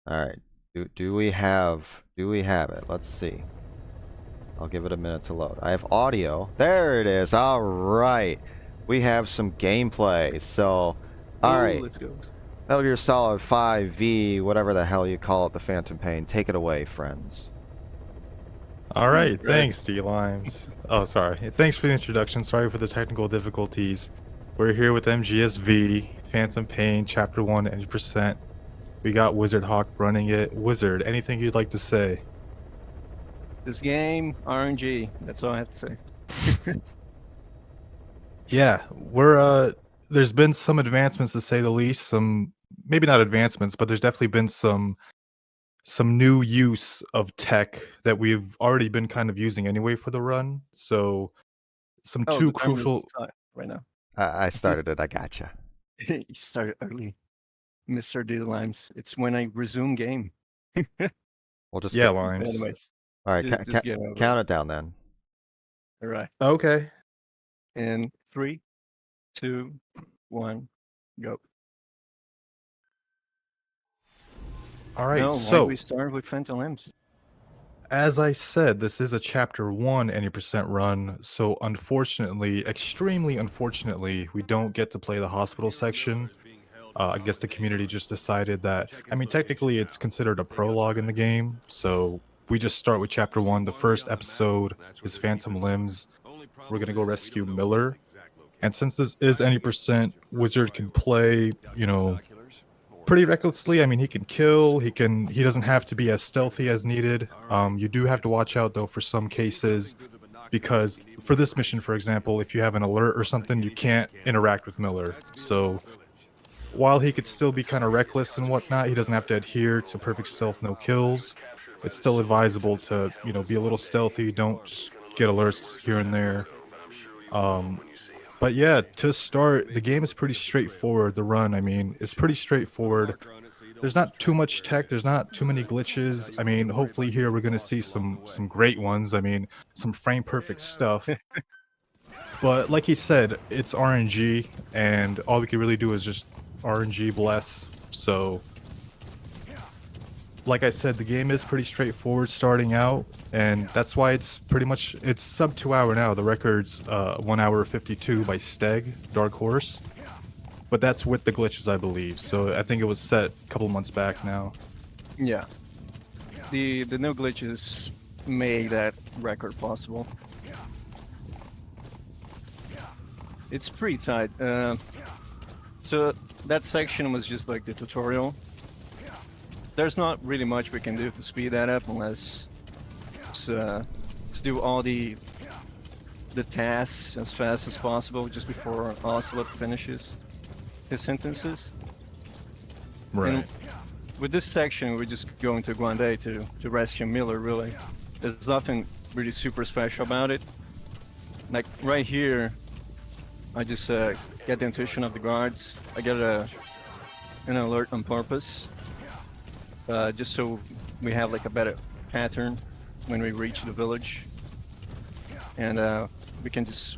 All right. Do we have it? Let's see. I'll give it a minute to load. I have audio. There it is. All right. We have some gameplay. So, all Oh, right. let's go. Metal Gear Solid 5V, whatever the hell you call it, the Phantom Pain. Take it away, friends. All right, Right. thanks, D-Limes. Oh, sorry. Thanks for the introduction. Sorry for the technical difficulties. We're here with MGSV, Phantom Pain, Chapter 1, 90%. We got WizardHwk running it. Wizard, anything you'd like to say? This game, RNG. That's all I have to say. Yeah, there's been some advancements to say the least. Some, maybe not advancements, but there's definitely been some new use of tech that we've already been kind of using anyway for the run. So some Oh, two the timer is crucial. right now. I started it. I gotcha. You started early, Mr. D Limes. It's when I resume game. We'll just Yeah, get. Limes. Anyways, All right. just get over it. Count it down then. All right. Okay. In 3, 2, 1, go. All right. No, why So, we start with Phantom Limbs? as I said, this is a chapter 1 any% run. So, unfortunately, extremely unfortunately, we don't get to play the hospital section. I guess the community just decided that. I mean, technically, it's considered a prologue in the game. So, we just start with chapter 1. The first episode is Phantom Limbs. We're going to go rescue Miller. And since this is any%, Wizard can play, pretty recklessly. I mean, he can kill, he doesn't have to be as stealthy as needed. You do have to watch out though for some cases, because for this mission, for example, if you have an alert or something, you can't interact with Miller. So while he could still be kind of reckless and whatnot, he doesn't have to adhere to perfect stealth, no kills. It's still advisable to, be a little stealthy, don't just get alerts here and there. But yeah, to start, the game is pretty straightforward. The run, I mean, it's pretty straightforward. There's not too much tech. There's not too many glitches. I mean, hopefully here we're gonna see some great ones. I mean, some frame perfect stuff. But like he said, it's RNG, and all we can really do is just RNG bless. So, like I said, the game is pretty straightforward starting out, and that's why it's sub 2 hour now. The record's 1 hour 52 by Steg, Dark Horse. But that's with the glitches, I believe. So I think it was set a couple months back now. Yeah. The no glitches made that record possible. It's pretty tight. So that section was just like the tutorial. There's not really much we can do to speed that up unless let's do all the tasks as fast as possible just before Ocelot finishes his sentences. Right. And with this section, we're just going to Guandé to rescue Miller, really. There's nothing really super special about it. Like, right here, I just get the intuition of the guards. I get an alert on purpose, just so we have like a better pattern when we reach the village. And we can just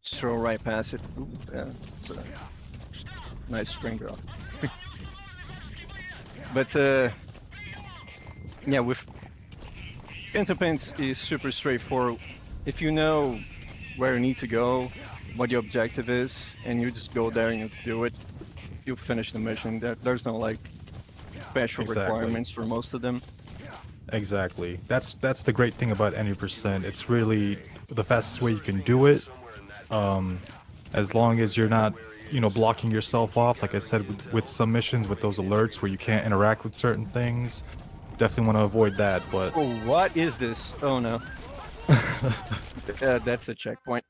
stroll right past it. Ooh, it's a nice string drop. But yeah, with Phantom Pain is super straightforward. If you know where you need to go, what your objective is, and you just go there and you do it, you finish the mission. There's no like special requirements for most of them. Exactly. That's the great thing about any%. It's really the fastest way you can do it. As long as you're not, blocking yourself off. Like I said, with some missions, with those alerts where you can't interact with certain things, definitely want to avoid that. But Oh, what is this? Oh no. That's a checkpoint.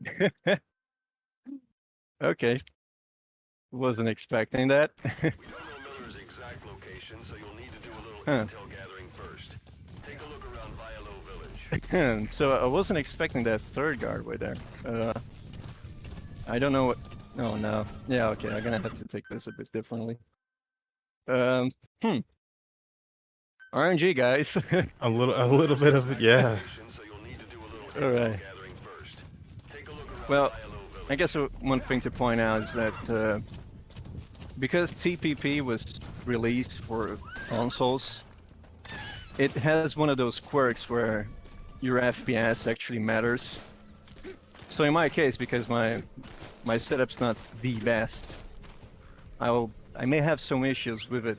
Okay. Wasn't expecting that. We don't know Miller's exact location, so you'll need to do a little intel gathering first. Take a look around Vialo Village. So I wasn't expecting that third guard way there. I don't know what. Oh no. Yeah. Okay. I'm gonna have to take this a bit differently. RNG, guys. a little bit of it, yeah. So you'll need to do a little All right. intel gathering first. Take a look around Well, Vialo Village. I guess one thing to point out is that because TPP was released for consoles, it has one of those quirks where your FPS actually matters. So in my case, because my setup's not the best, I may have some issues with it.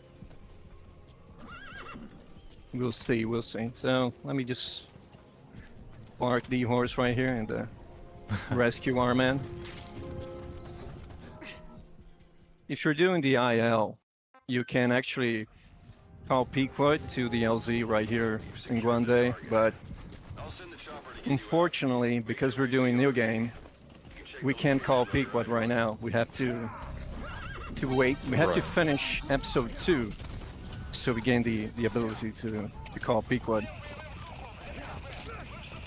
We'll see, we'll see. So let me just park the horse right here and rescue our man. If you're doing the IL, you can actually call Pequod to the LZ right here in Guande, but I'll send the chopper to get you out. unfortunately, because we're doing new game, we can't call Pequod right now. We have to wait. We have to Right. finish episode 2, so we gain the ability to call Pequod.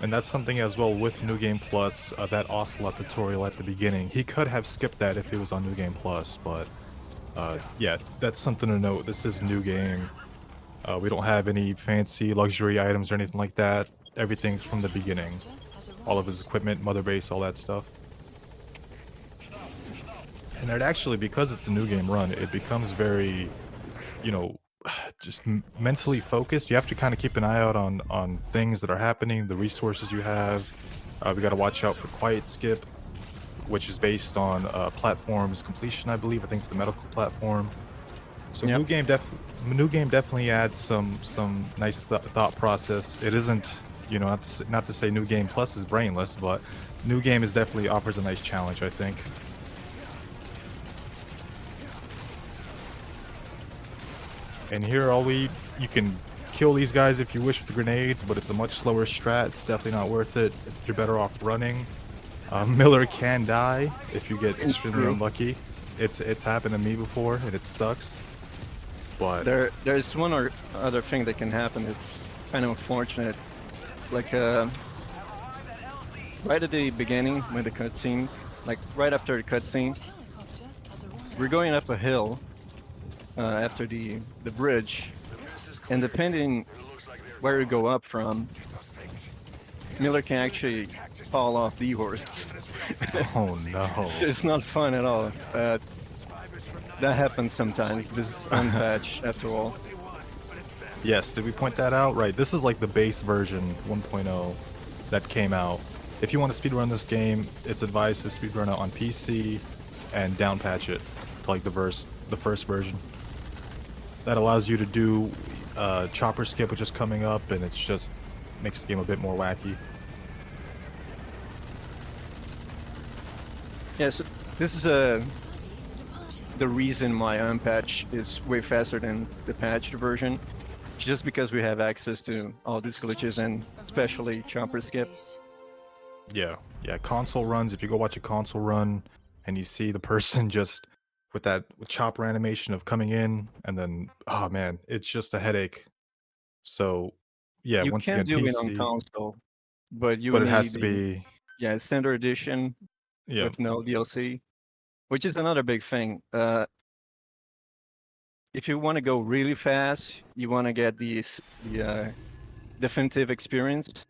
And that's something as well with New Game Plus, that Ocelot tutorial at the beginning. He could have skipped that if it was on New Game Plus, but yeah, that's something to note. This is New Game. We don't have any fancy luxury items or anything like that. Everything's from the beginning. All of his equipment, mother base, all that stuff. And it actually, because it's a New Game run, it becomes very, you know, just mentally focused. You have to kind of keep an eye out on things that are happening, the resources you have. We got to watch out for Quiet Skip, which is based on platforms completion, I believe. I think it's the medical platform. So Yep. New Game definitely adds some nice thought process. It isn't, you know, not to say New Game Plus is brainless, but New Game is definitely offers a nice challenge, I think. And here, you can kill these guys if you wish with grenades, but it's a much slower strat. It's definitely not worth it. You're better off running. Miller can die if you get extremely True. unlucky. It's happened to me before, and it sucks. But There's one or other thing that can happen. It's kind of unfortunate. Like right at the beginning when the cutscene, like right after the cutscene, we're going up a hill after the bridge, and depending where you go up from, Miller can actually fall off the horse. oh no. It's not fun at all. That happens sometimes. This is unpatched after all. Yes, did we point that out? Right, this is like the base version 1.0 that came out. If you want to speedrun this game, it's advised to speedrun it on PC and downpatch it to like the first version. That allows you to do chopper skip, which is coming up, and it's just makes the game a bit more wacky. Yes, this is the reason my unpatch is way faster than the patched version, just because we have access to all these glitches and especially chopper skip. Yeah, console runs. If you go watch a console run and you see the person just with chopper animation of coming in and then, oh man, it's just a headache. So yeah, You once can again, do it on PC, console, but you but it need has to the be, standard edition yeah, with no DLC, which is another big thing. If you want to go really fast, you want to get the definitive experience,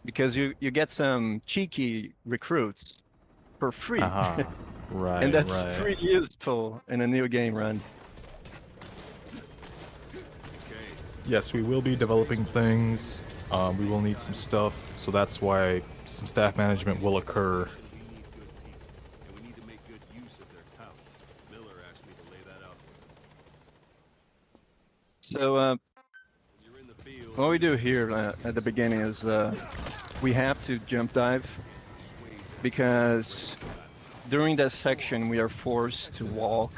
because you get some cheeky recruits for free, right, and that's right. pretty useful in a new game run. Yes, we will be developing things. We will need some stuff, so that's why some staff management will occur. And we need to make good use of their talents. Miller asked me to lay that out for you. So When you're in the field, what we do here at the beginning is we have to jump dive, because during that section we are forced to walk.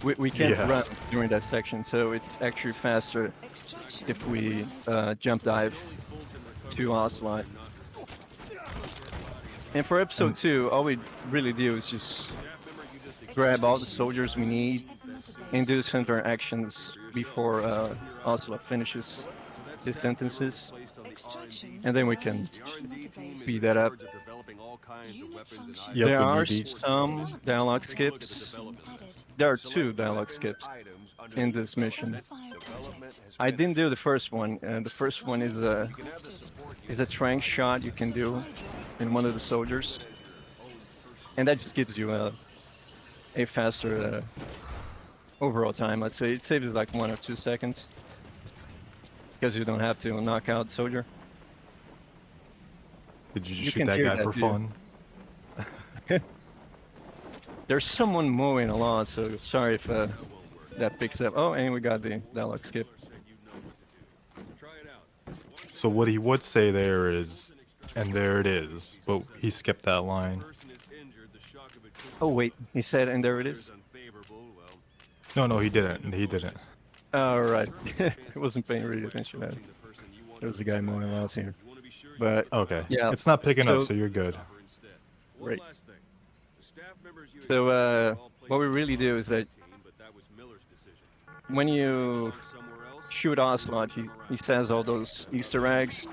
we can't Yeah. run during that section, so it's actually faster if we jump dive to Ocelot. And for episode 2, all we really do is just grab all the soldiers we need and do center actions before Ocelot finishes his sentences. And then we can speed that up. Yep, There when are you beat. some dialogue skips. There are 2 dialogue skips in this mission. I didn't do the first one. The first one is a trank shot you can do in one of the soldiers, and that just gives you a faster overall time. I'd say it saves like 1 or 2 seconds. because you don't have to knock out soldier. Did you just You shoot can that hear guy that, for dude. fun? There's someone mowing a lawn, so sorry if that picks up. Oh, and we got the dialogue skip. So what he would say there is, and there it is, but he skipped that line. Oh wait, he said, and there it is. No, he didn't. He didn't. All right, I wasn't paying really attention to that. There was a guy mowing lawns here, but Okay. yeah, It's not picking up, so- so you're good. Great. So what we really do is that when you shoot Ocelot, he says all those Easter eggs,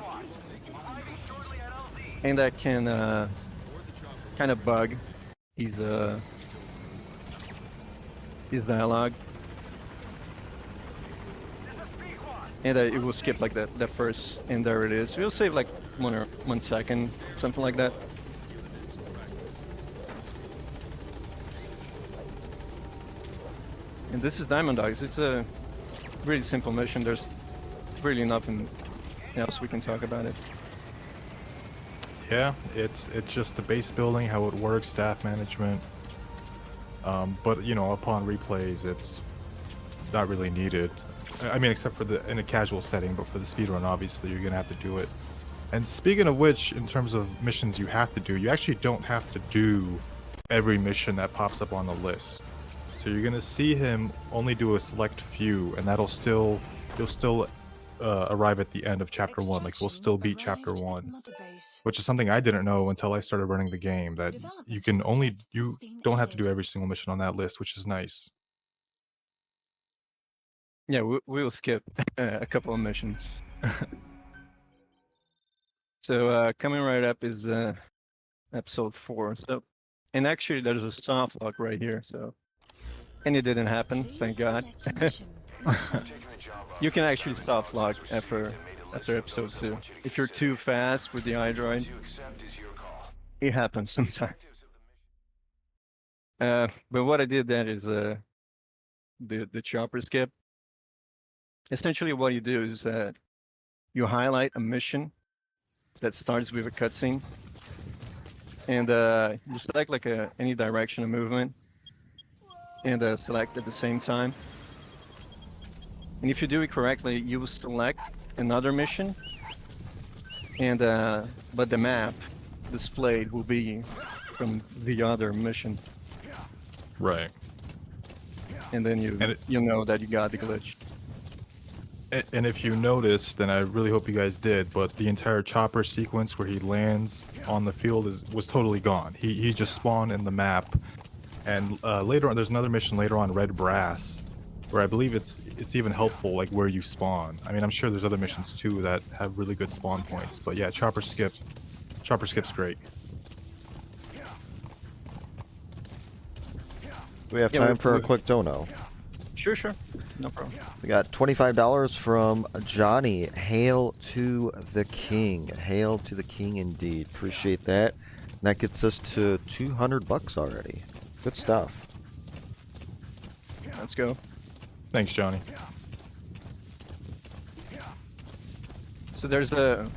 and that can kind of bug his dialogue, and it will skip like that first, and there it is. We'll save like 1 second, something like that. And this is Diamond Dogs. It's a really simple mission. There's really nothing else we can talk about it. Yeah, it's just the base building, how it works, staff management. But you know, upon replays, it's not really needed. I mean, except for in a casual setting, but for the speedrun, obviously, you're gonna have to do it. And speaking of which, in terms of missions you have to do, you actually don't have to do every mission that pops up on the list. So you're gonna see him only do a select few, and you'll still arrive at the end of chapter 1. Like, we'll still beat chapter 1, which is something I didn't know until I started running the game. That you don't have to do every single mission on that list, which is nice. Yeah, we'll skip a couple of missions. So coming right up is episode 4. So, and actually there's a soft lock right here. So, and it didn't happen, thank God. You can actually soft lock after episode 2. If you're too fast with the iDroid, it happens sometimes. But what I did then is the chopper skip. Essentially, what you do is you highlight a mission that starts with a cutscene, and you select like any direction of movement, and select at the same time. And if you do it correctly, you will select another mission, and but the map displayed will be from the other mission, Right. and then you know that you got the glitch. And if you noticed, and I really hope you guys did, but the entire chopper sequence where he lands on the field was totally gone. He just spawned in the map, and later on, there's another mission later on, Red Brass, where I believe it's even helpful, like where you spawn. I mean, I'm sure there's other missions too that have really good spawn points, but yeah, chopper skip's great. We have time for a quick dono. Sure, no problem. We got $25 from Johnny. Hail to the king. Hail to the king indeed. Appreciate that. And that gets us to $200 already. Good stuff. Let's go. Thanks, Johnny. So there's a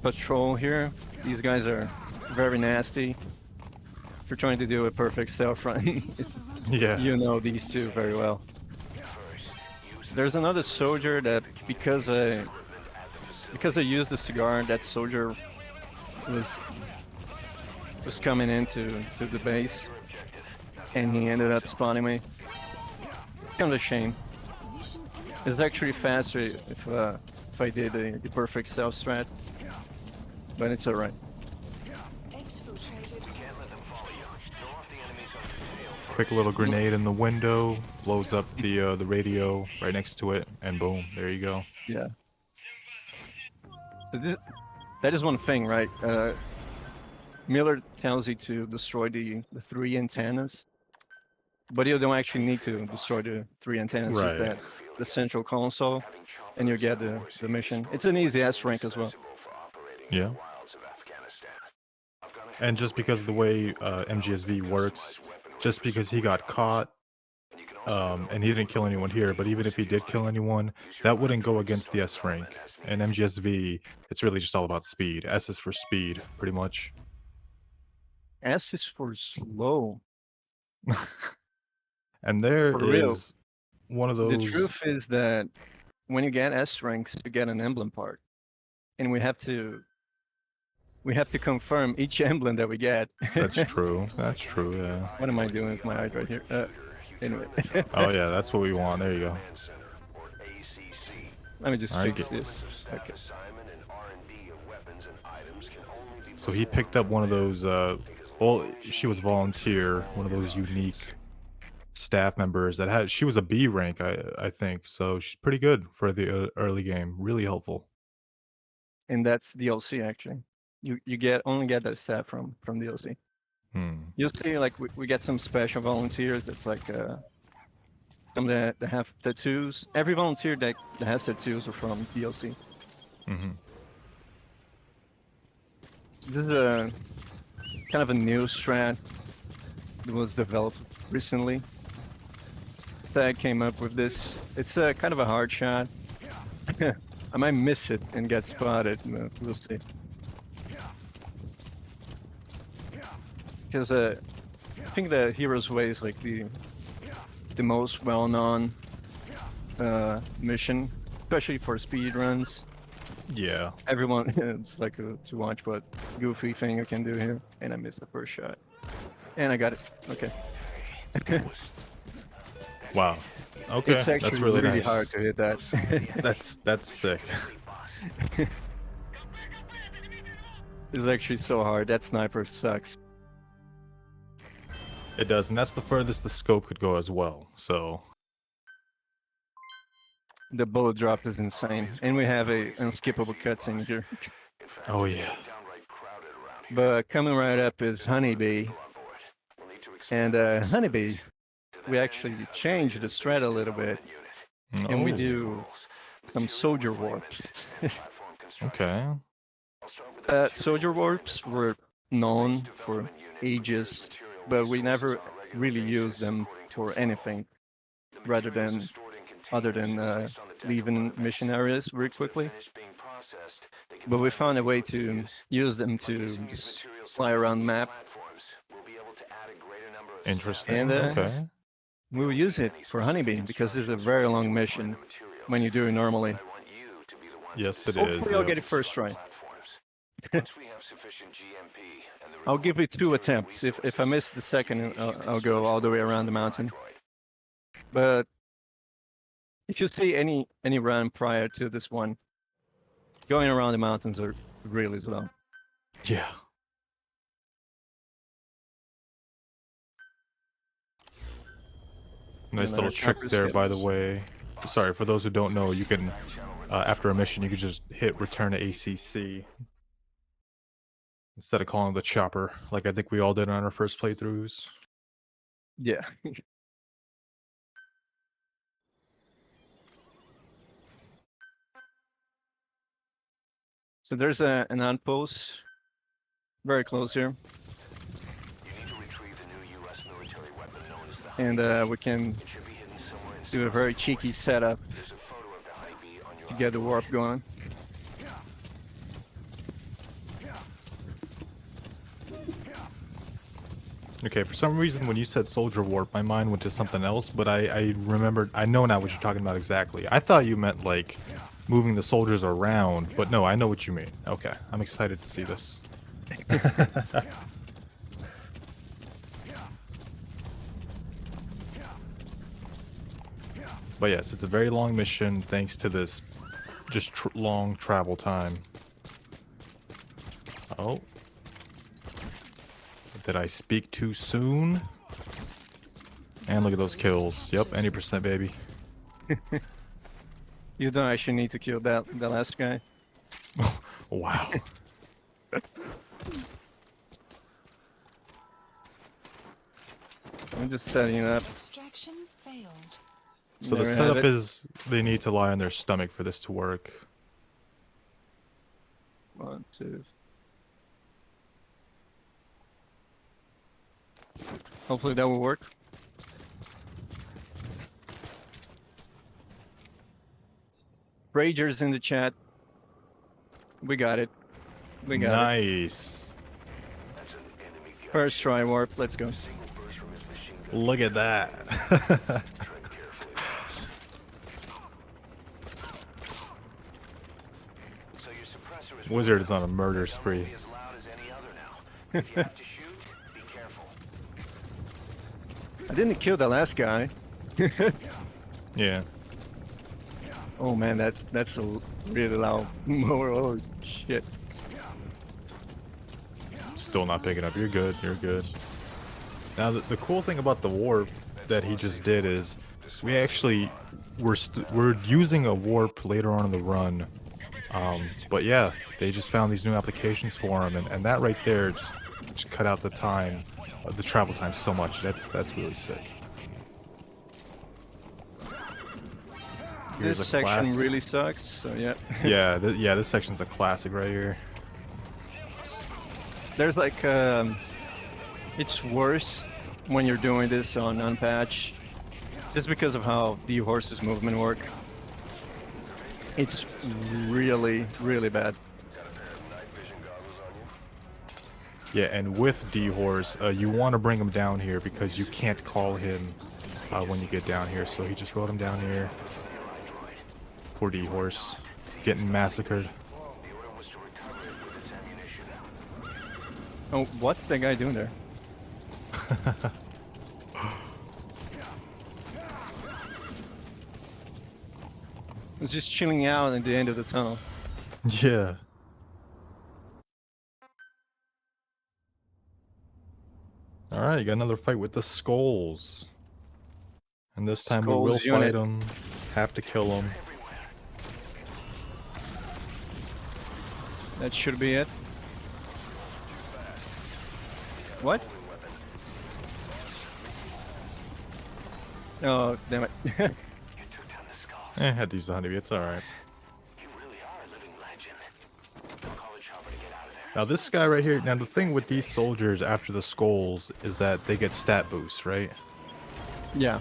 patrol here. These guys are very nasty. If you're trying to do a perfect stealth run, Yeah. you know these two very well. There's another soldier that because I used the cigar, that soldier was coming into the base, and he ended up spawning me. Kind of a shame. It's actually faster if I did the perfect stealth strat, but it's alright. Quick little grenade in the window, blows up the radio right next to it, and boom, there you go. Yeah. So that is one thing, right? Miller tells you to destroy the 3 antennas, but you don't actually need to destroy the 3 antennas. Right. Just that the central console, and you get the mission. It's an easy S rank as well. Yeah. And just because of the way MGSV works, just because he got caught, And he didn't kill anyone here, but even if he did kill anyone, that wouldn't go against the S rank. And MGSV, it's really just all about speed. S is for speed, pretty much. S is for slow. And there For real. is one of The those. truth is that when you get S ranks, you get an emblem part, and we have to confirm each emblem that we get. That's true. That's true. Yeah. What am I doing with my eyes right here? Anyway. Oh yeah, that's what we want. There you go. Let me just I fix get- this. Okay. So he picked up one of those. Well, she was volunteer, one of those unique staff members that had. She was a B rank, I think. So she's pretty good for the early game. Really helpful. And that's DLC actually. You only get that stat from DLC. Hmm. You'll see, like we get some special volunteers. That's like some that have tattoos. Every volunteer that has tattoos are from DLC. Mm-hmm. This is a kind of a new strat that was developed recently. Stag came up with this. It's a kind of a hard shot. I might miss it and get spotted. We'll see. Because I think the Hero's Way is like the most well-known mission, especially for speed runs. Yeah. Everyone, it's like to watch what goofy thing I can do here, and I missed the first shot, and I got it. Okay. Wow. Okay. It's actually That's really nice. hard to hit that. That's sick. It's actually so hard. That sniper sucks. It does, and that's the furthest the scope could go as well. So The bullet drop is insane, and we have a unskippable cutscene here. oh yeah. But coming right up is Honeybee, and Honeybee, we actually changed the strat a little bit, and we Oh, do some soldier warps. okay. Soldier warps were known for ages, but we never really used them for anything other than leaving mission areas very quickly. But we found a way to use them to just fly around the map, Interesting. and Okay. we will use it for Honeybee because it's a very long mission when you do it normally. Yes, it is. Hopefully I'll Yep. get it first try. I'll give it 2 attempts. If I miss the second, I'll go all the way around the mountain. But if you see any run prior to this one, going around the mountains are really slow. Yeah. Nice And little our trick chopper there, by the skills. way. Sorry, for those who don't know, you can, after a mission, you can just hit return to ACC instead of calling the chopper, like I think we all did on our first playthroughs. Yeah. So there's an outpost very close here, and we can do a very cheeky setup to get the warp going. Okay, for some reason, when you said soldier warp, my mind went to something else, but I remembered, I know now what you're talking about exactly. I thought you meant, like, moving the soldiers around, but no, I know what you mean. Okay, I'm excited to see this. But yes, it's a very long mission thanks to this just long travel time. Oh. Did I speak too soon? And look at those kills. Yep, 80% baby. You don't actually need to kill the last guy. Wow. I'm just setting it up. Extraction failed. So the There we have setup it. is they need to lie on their stomach for this to work. 1, 2. Hopefully that will work. Ragers in the chat. We got it. We got it. Nice. That's an enemy gun. First try warp. Let's go. Single burst from his machine gun. Look at that. Tread carefully, boss. So your suppressor is Wizard is on a murder spree. be as loud as any other now. If you have to shoot, be careful. I didn't kill the last guy. Yeah. Oh man, that's a really loud mower. Oh shit. Still not picking up. You're good. You're good. Now, the cool thing about the warp that he just did is we actually we're using a warp later on in the run. But yeah, they just found these new applications for him, and that right there just cut out the time, the travel time so much. That's really sick. Here's This a section class- really sucks. So yeah. Yeah, yeah, this section's a classic right here. There's like it's worse when you're doing this on unpatch, just because of how the horse's movement work. It's really, really bad. Yeah, and with D-Horse, you want to bring him down here because you can't call him when you get down here. So he just rode him down here. Poor D-Horse, getting massacred. Oh, what's that guy doing there? He's just chilling out at the end of the tunnel. Yeah. Alright, you got another fight with the Skulls. And this time we will Skulls unit. fight them. Have to kill them. That should be it. What? Oh, damn it. You took down the skulls. Had these 100. It's alright. You really are a living legend. Call a chopper to get out of there. Now this guy right here, now the thing with these soldiers after the Skulls is that they get stat boosts, right? Yeah.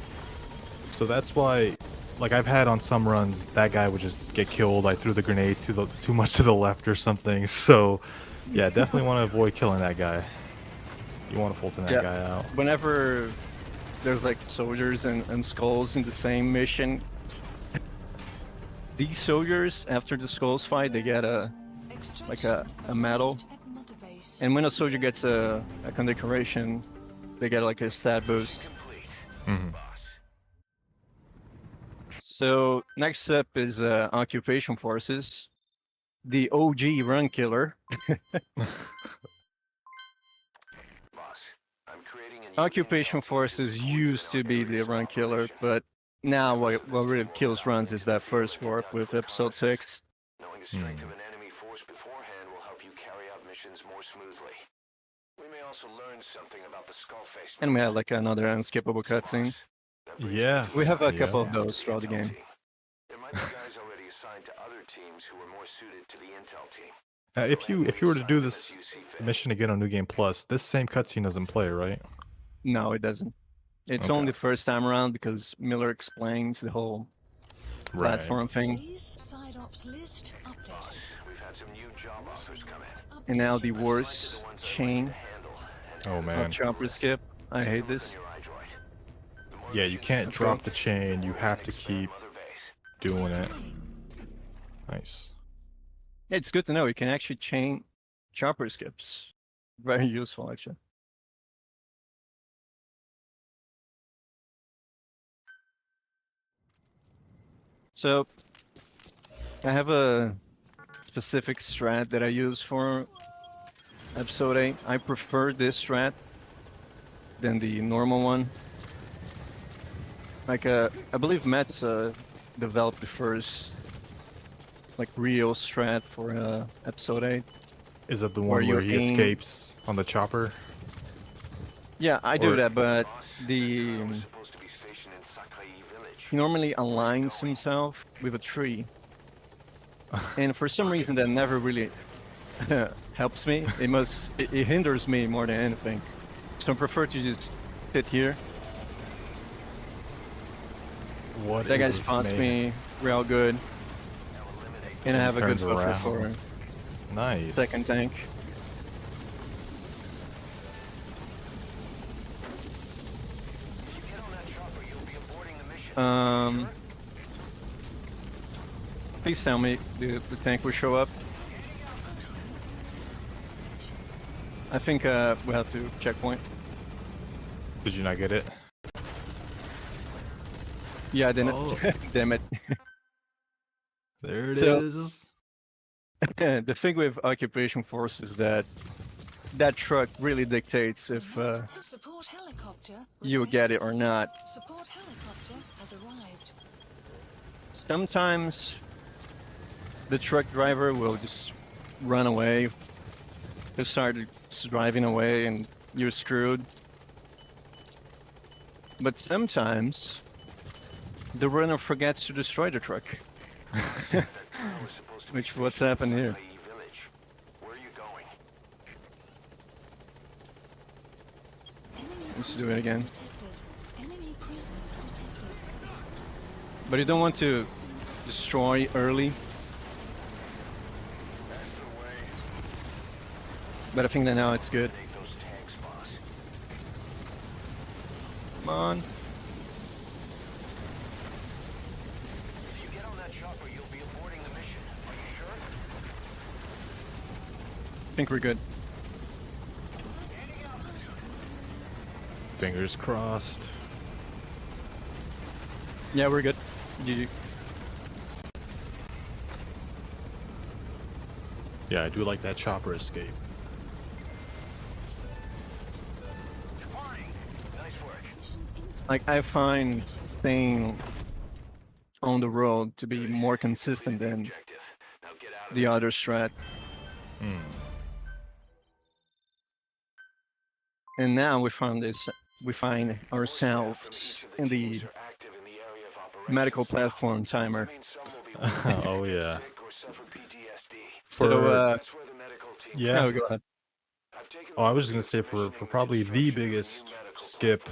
So that's why, like I've had on some runs, that guy would just get killed. I threw the grenade too much to the left or something. So, yeah, definitely want to avoid killing that guy. You want to Fulton that Yeah. guy out. Whenever there's like soldiers and skulls in the same mission, these soldiers after the skulls fight, they get a medal. And when a soldier gets a condecoration, they get like a stat boost. Hmm. So next up is occupation forces, the OG run killer. Occupation forces used to be the run killer, but now what really kills runs is that first warp with episode 6. Knowing the strength of an enemy force beforehand will help you carry out missions more smoothly. We may also learn something about the skull-faced. And we had like another unskippable cutscene. Yeah. We have a yeah. couple of those throughout the game. There might be guys already assigned to other teams who are more suited to the intel team. If you were to do this mission again on New Game Plus, this same cutscene doesn't play, right? No, it doesn't. It's Okay. only the first time around because Miller explains the whole platform thing. Side ops list updated. We've had some new job offers come in. And now the worst chain Oh of man. chopper skip. I hate this. Your iDroid. Yeah, you can't Okay. drop the chain. You have to keep Mother base. doing it. Nice. It's good to know you can actually chain chopper skips. Very useful, actually. So, I have a specific strat that I use for episode 8. I prefer this strat than the normal one. Like, I believe Matt's developed the first, like, real strat for episode 8. Is that the Where one where you he aim- escapes on the chopper? Yeah, I do Or- that, but Boss, the we're supposed to be stationed in Sakai village. he normally aligns himself with a tree, and for some reason that never really helps me. It hinders me more than anything. So I prefer to just sit here. What That guy is this spots man? me real good. And I It have a good turns buffer around. for Nice. second tank. Please tell me the tank will show up. I think we have to checkpoint. Did you not get it? Yeah, I didn't. Oh. Damn it. There it So- is. The thing with occupation force is that that truck really dictates if Support helicopter. you get it or not. Support helicopter has arrived. Sometimes the truck driver will just run away. He'll start just driving away and you're screwed. But sometimes the runner forgets to destroy the truck. Which what's happened here. Where are you going? Enemy Let's do it again. detected. Enemy presence detected. But you don't want to destroy early. That's the way. But I think that now it's good. Take those tanks, boss. Come on. If you get on that chopper, you'll be aborting the mission. Are you sure? I think we're good. Fingers crossed. Yeah, we're good. GG. Yeah, I do like that chopper escape. Flying. Nice work. Like, I find staying on the road to be more consistent than Objective. Now get out of the other strat. Hmm. And now we find ourselves in the medical platform timer. Oh yeah. So, That's where the medical team. Yeah. oh, go ahead. Oh, I was just gonna say for probably the biggest skip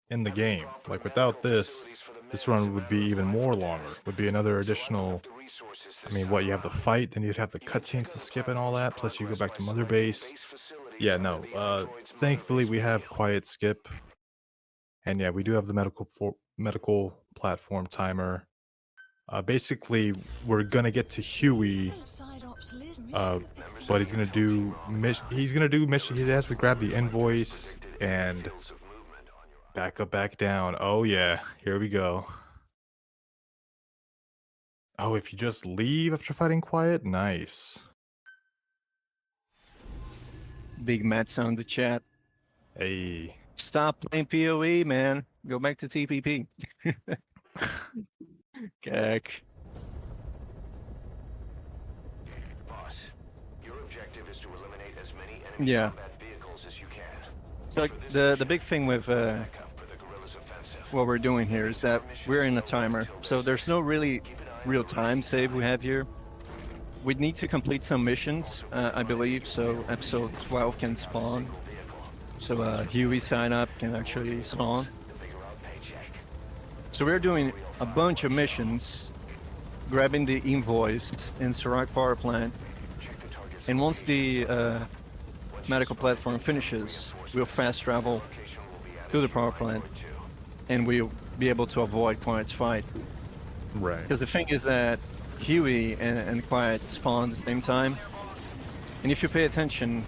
in the game. Like without this run would be even more longer. Would be another additional. I mean, what you have the fight, then you'd have the cutscenes to skip and all that. Plus you go back to Mother Base. Yeah, no. Thankfully we have quiet skip, and yeah, we do have the medical platform timer. Basically, we're gonna get to Huey. Side ops list. But he's gonna do mission. He has to grab the invoice and back up, back down. Oh yeah, here we go. Oh, if you just leave after fighting quiet, nice. Big Matt's on the chat. Hey, Stop playing PoE, man. Go back to TPP. Gag. Boss, your objective is to eliminate as many enemy Yeah. combat vehicles as you can. So like, the big thing with Backup for the guerrillas' offensive. what we're doing here is that we're in a timer. So there's no really real time save we have here. We need to complete some missions, I believe, so episode 12 can spawn. So Huey sign up can actually spawn. So we're doing a bunch of missions, grabbing the invoice in Surak Power Plant, and once the medical platform finishes, we'll fast travel to the power plant, and we'll be able to avoid Quiet's fight. right. Because the thing is that Huey and Quiet spawn at the same time, and if you pay attention,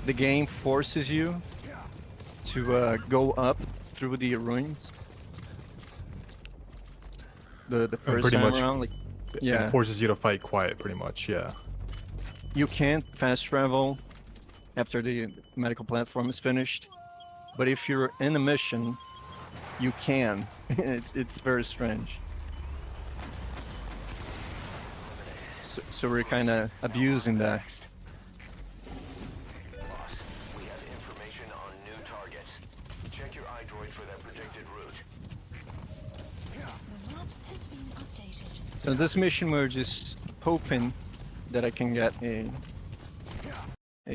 the game forces you to go up through the ruins. The first pretty time much around, like, It forces you to fight quiet, pretty much. Yeah. you can't fast travel after the medical platform is finished, but if you're in a mission, you can. It's very strange. So we're kind of abusing that. Boss, we have information on new targets. Check your iDroid for that predicted route. The map has been updated. So this mission, we're just hoping that I can get a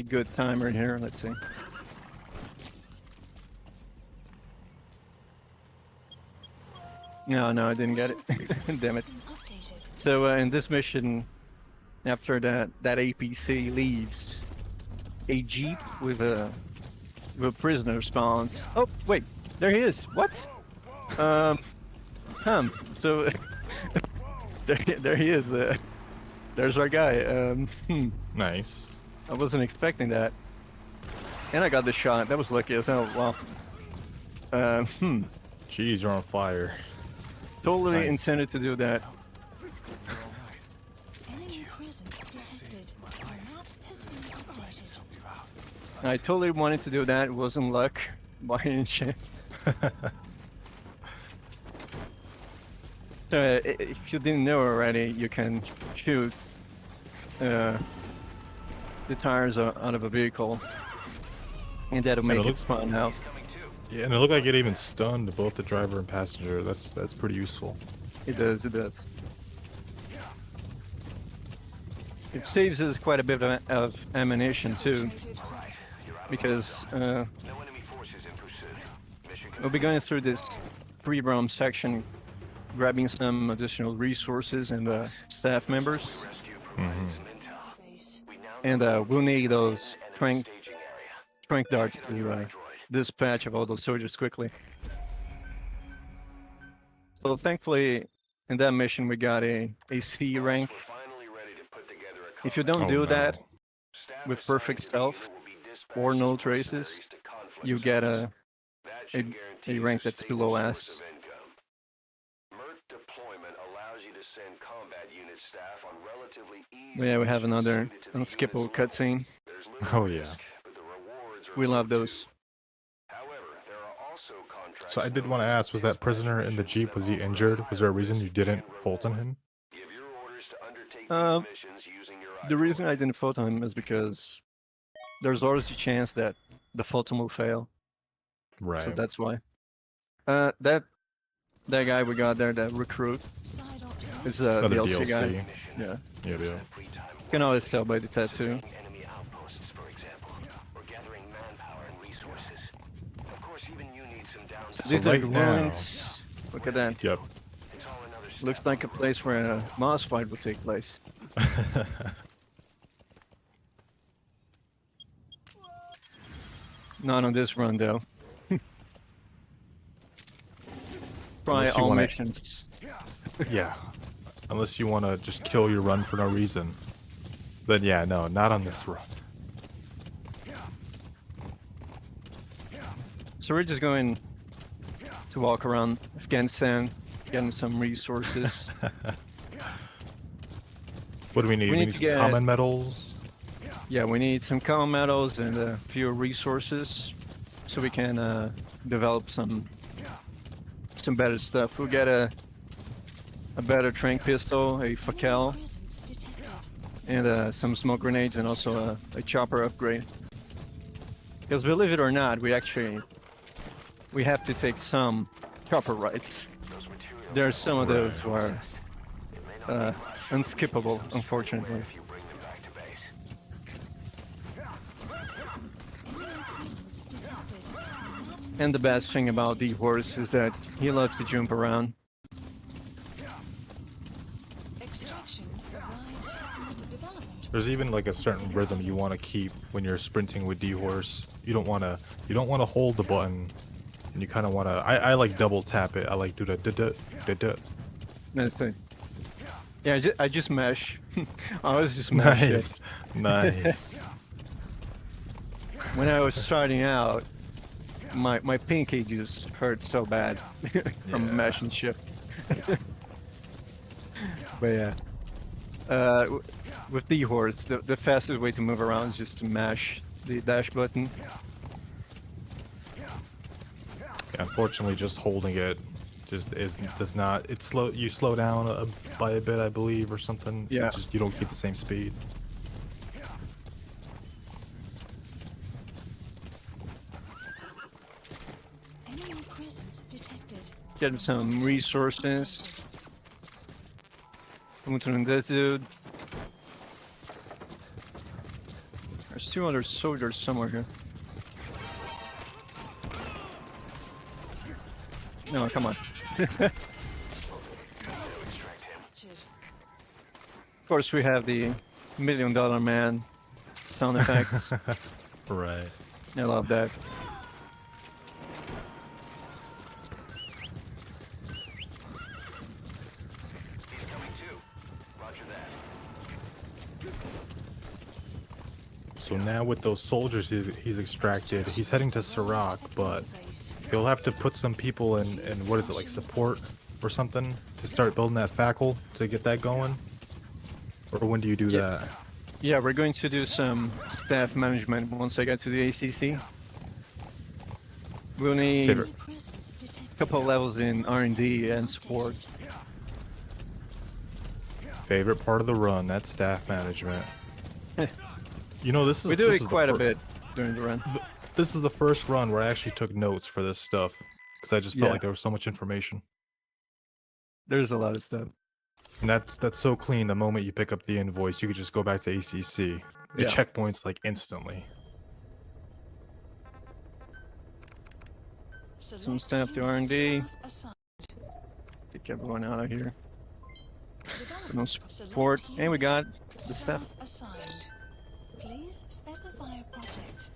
good timer here. Let's see. No, I didn't get it. Damn it. Been updated. So in this mission, After that APC leaves, a jeep with a prisoner spawns. Oh wait, there he is. What? So there he is. There's our guy. Nice. I wasn't expecting that, and I got the shot. That was lucky as hell. Wow. Jeez, you're on fire. Totally Nice. intended to do that. Enemy presence detected. The map has been updated. I totally wanted to do that. It wasn't luck by any chance. If you didn't know already, you can shoot the tires out of a vehicle, and that'll make it looks- spawn out. Yeah, and it looked like it even stunned both the driver and passenger. That's pretty useful. It does, it does. It saves us quite a bit of ammunition too, Located. because No enemy forces in pursuit. Mission we'll be going through this pre-ROM section, grabbing some additional resources and staff members, rescue provides some intel. Base. We now and we'll need those enemy strength staging area. darts to dispatch of all those soldiers quickly. So thankfully, in that mission we got a C rank. We're finally ready to put together a If you don't Oh, do no. that Staff with assigned perfect to the stealth unit will be dispatched or no as traces, mercenaries to conflict you get zones. a That should guarantee rank us that's stable below source S. of income. MERT deployment allows you to send combat unit staff on relatively easy Yeah, we have missions another suited to the unskippable unit's level. cutscene. There's little Oh, yeah. risk, but the rewards are We low, love those. too. However, there are also contracts So I did known want to as ask, was that dispatch prisoner in the missions Jeep, that was he offer injured? Was there a higher reason you risk didn't and Fulton reward. him? Give your orders to undertake Uh, these missions using your The reason I iDroid. didn't photo him is because there's always a chance that the photo will fail, so Right. that's why. That guy we got there, that recruit, Side ops. is Another DLC guy. DLC. Yeah, Yeah, yeah. you can always tell by the tattoo. Enemy outposts, for example, or gathering manpower and resources. Of course, even you need some downtime. These right are the now- ruins. Look at that. Yep. It's all another step Looks like a place where a mouse fight will take place. Not on this run though. Try Unless you all wanna- missions. Yeah. Unless you want to just kill your run for no reason. Then yeah, no, not on this run. So we're just going to walk around Afghanistan, getting some resources. What do we need? We We need need to some get- common metals. Yeah, we need some common metals and a few resources, so we can develop some better stuff. We'll get a better tranq pistol, a Fakel, Presence detected. and some smoke grenades, and also a chopper upgrade. Because believe it or not, we have to take some chopper rides. those materials. There are some of those who are unskippable, unfortunately. If you bring them back to base. Enemy presence detected. Map And the best thing about the horse is that he loves to jump around. extraction arrived. Development. There's even like a certain rhythm you want to keep when you're sprinting with D-Horse. You don't want to hold the button, and you kind of want to. I like double tap it. I like do the da. Nice thing. Yeah, I just mash. I always just mash it. Nice, nice. When I was starting out, my pinky just hurt so bad from Yeah. mashing shift. But yeah, with the horse, the fastest way to move around is just to mash the dash button. Yeah, unfortunately, just holding it does not. You slow down by a bit, I believe, or something. Yeah. It's just you don't keep the same speed. Enemy presence detected. Getting some resources. Coming this dude. There's 200 soldiers somewhere here. No, come on. Captured. Of course, we have the $1 Million Man sound effects. Right. I love that. He's coming too. Roger that. So now with those soldiers he's extracted, he's heading to Sirach, but he'll have to put some people in what is it, like support or something to start building that fackle to get that going? Or when do you do that? Yeah, we're going to do some staff management once I get to the ACC. We'll need Favorite. a couple levels in R&D and support. Favorite part of the run, that's staff management. You know, this is We do this it is quite the a bit during the run. This is the first run where I actually took notes for this stuff because I just felt Yeah. like there was so much information. There's a lot of stuff. And that's so clean. The moment you pick up the invoice, you could just go back to ACC. It Yeah. checkpoints like instantly. Some staff to R&D. Take everyone out of here. No support. And we got the staff. Please specify a project.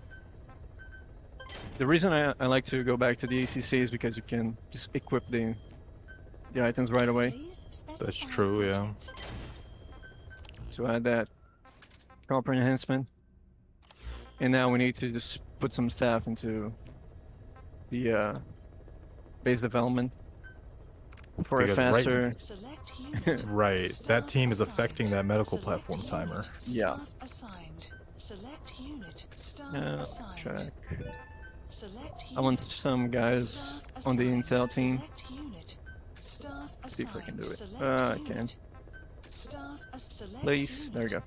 The reason I like to go back to the ACC is because you can just equip the items right away. Please specify That's a true, yeah. project. To add that copper enhancement. And now we need to just put some staff into the base development for a Because right- faster. Select unit. Right. That Staff team is assigned. affecting that medical Select platform unit. timer. Yeah. Staff assigned. Select unit. Staff Now, assigned. check. Select I want unit. some guys Staff on the assigned. Intel team. Select unit. Staff See if I can do it. assigned. I Select can. unit. Staff select Please. unit. There we go.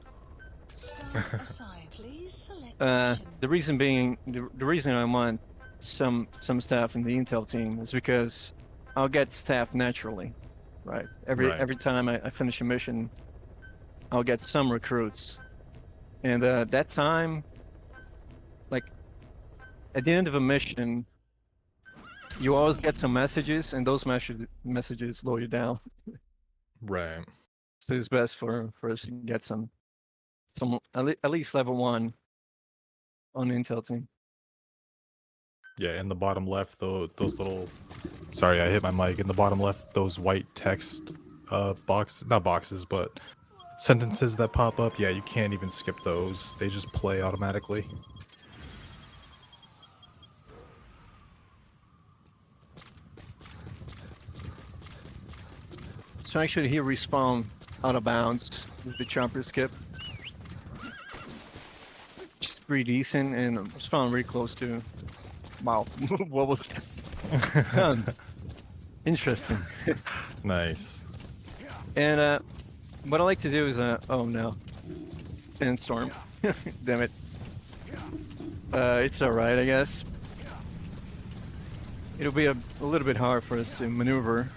Staff assigned. Please select mission. The reason being, the reason I want some staff in the Intel team is because I'll get staff naturally, right? Every time I finish a mission, I'll get some recruits, and that time, like at the end of a mission, you always get some messages, and those messages slow you down. Right. So it's best for us to get some at least level 1 on the Intel team. Yeah, in the bottom left, those little... Sorry, I hit my mic. In the bottom left, those white text not boxes, but sentences that pop up. Yeah, you can't even skip those. They just play automatically. So actually, he respawned out of bounds with the chopper skip. Just pretty decent, and spawned really close to. Wow, what was that? Interesting. Nice. And what I like to do is oh no, sandstorm. Damn it. It's all right, I guess. It'll be a little bit hard for us to maneuver.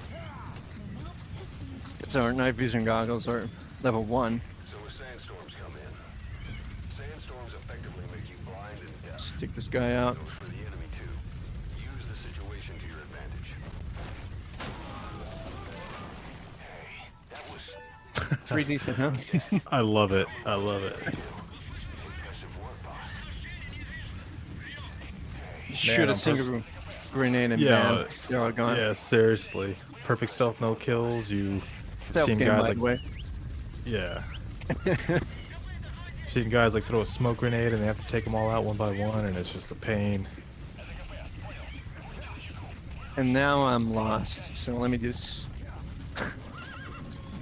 Because our night vision goggles are level 1. So as sandstorms come in, sandstorms effectively make you blind and deaf. Let's take this guy out. Goes for the enemy too. Use the situation to your advantage. Hey, that was Pretty decent, huh? I love it. I love it. impressive work, boss. Shoot a I'm single grenade and Yeah, bam, they're all gone. Yeah, seriously. Perfect stealth, no kills. You Stealth seen game, guys by like the way. yeah. Seen guys like throw a smoke grenade and they have to take them all out one by one, and it's just a pain. And now I'm lost. So let me just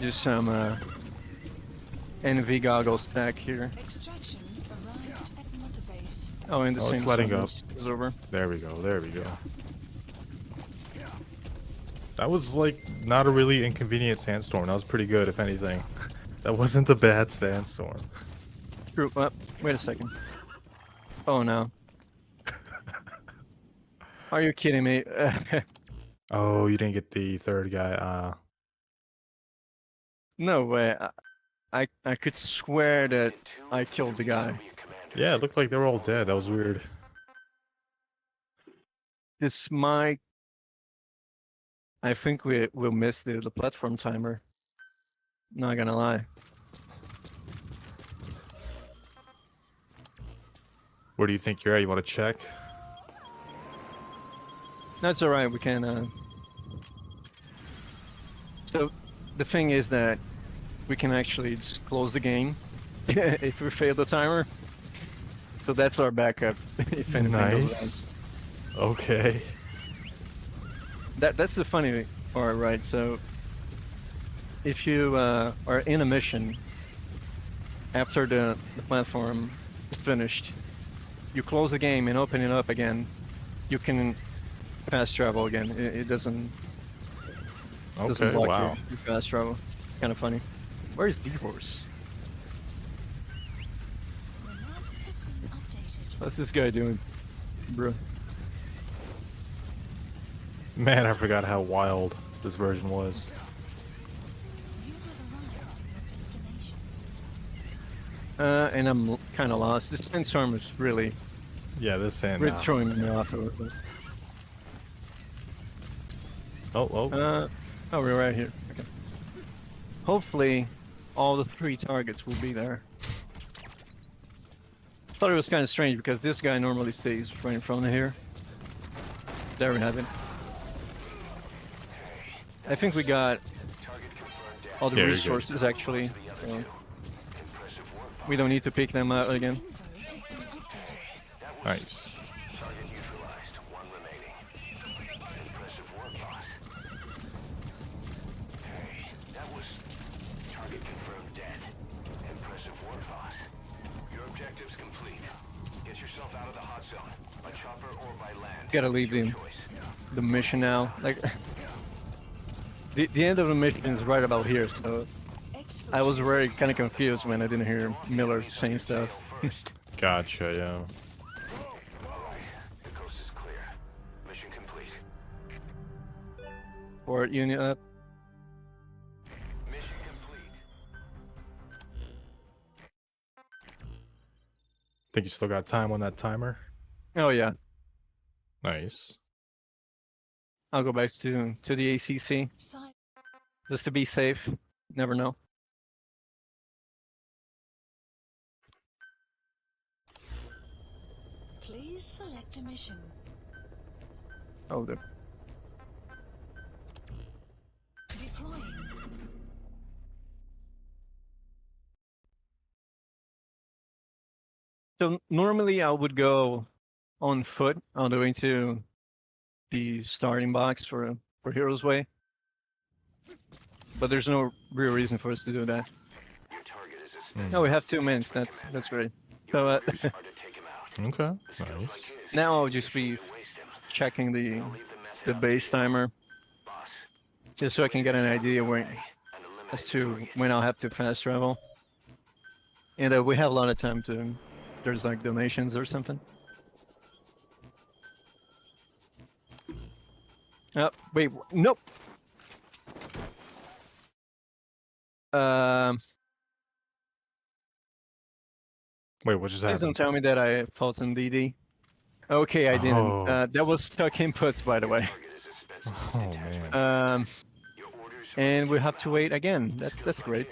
do some NV goggle stack here. Extraction arrived at Mother Base. Oh, and the Oh, it's same letting zone up. is over. There we go. There we go. That was like not a really inconvenient sandstorm. That was pretty good, if anything. That wasn't a bad sandstorm. Group up. Wait a second. Oh no. Are you kidding me? Oh, you didn't get the third guy. No way. I could swear that I killed the guy. Yeah, it looked like they were all dead. That was weird. This might. I think we'll miss the platform timer. Not gonna lie. Where do you think you're at? You want to check? That's all right. We can. So the thing is that we can actually just close the game if we fail the timer. So that's our backup if anything goes wrong. Nice. Okay. That's the funny part, right? So if you are in a mission after the platform is finished, you close the game and open it up again, you can fast travel again. It doesn't Okay. block Wow. your fast travel. It's kind of funny. Where's D-Force? The map has been updated. What's this guy doing, bro? Man, I forgot how wild this version was. You have arrived at your destination. And I'm kind of lost. This sandstorm is really Yeah, this sand. throwing me off a little bit. Oh. Oh, we're right here. Okay. Hopefully, all the 3 targets will be there. Thought it was kind of strange because this guy normally stays right in front of here. There we have it. I think we got all the Very good. resources actually. So we don't need to pick them out again. Info has been updated. Nice. Target neutralized. 1 remaining. Impressive work, boss. Hey, that was target confirmed dead. Impressive work, boss. Your objective's complete. Get yourself out of the hot zone. By chopper or by land. Gotta leave Your the choice. mission now. Like the end of the mission is right about here, so I was very kind of confused when I didn't hear Miller saying stuff. Gotcha. Yeah. Alright, the coast is clear. Mission complete. Port unit up. Mission complete. Think you still got time on that timer? Oh yeah, Nice. I'll go back to the ACC Side just to be safe. Never know. Please select a mission. Oh, there. Deploying. So normally I would go on foot all the way to the starting box for Heroes Way, but there's no real reason for us to do that. Your target is a No, we have 2 minutes. That's great. So hard to take him out. Okay. Nice. now I'll just be Waste him. checking the Leave the meth base timer boss. just so I can get an idea where And eliminate as the to target. when I'll have to fast travel. And we have a lot of time to. There's like donations or something. Oh, wait, nope. Wait, what just Please don't happened? tell me that I fought in DD. Okay, I didn't. Oh. That was stuck inputs, by the way. Target is a Spencer Oh man. Your orders And we have to wait again. That's great.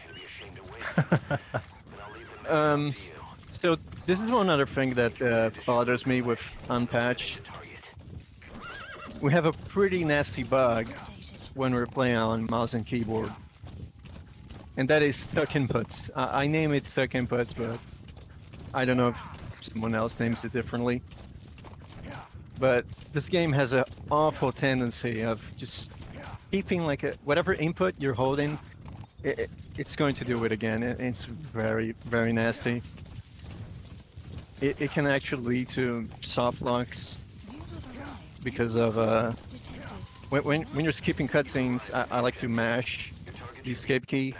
You'd be ashamed to waste them. And I'll leave the meth Um, up to you. So this is one other thing that bothers me with Unpatched. Target. We have a pretty nasty bug Updated. when we're playing on mouse and keyboard. And that is stuck inputs. I name it stuck inputs, but I don't know if someone else names it differently. But this game has an awful tendency of just keeping like whatever input you're holding, it's going to do it again. It's very, very nasty. It can actually lead to soft locks You have arrived. because of Detected. when you're skipping cutscenes, I like to mash the escape key,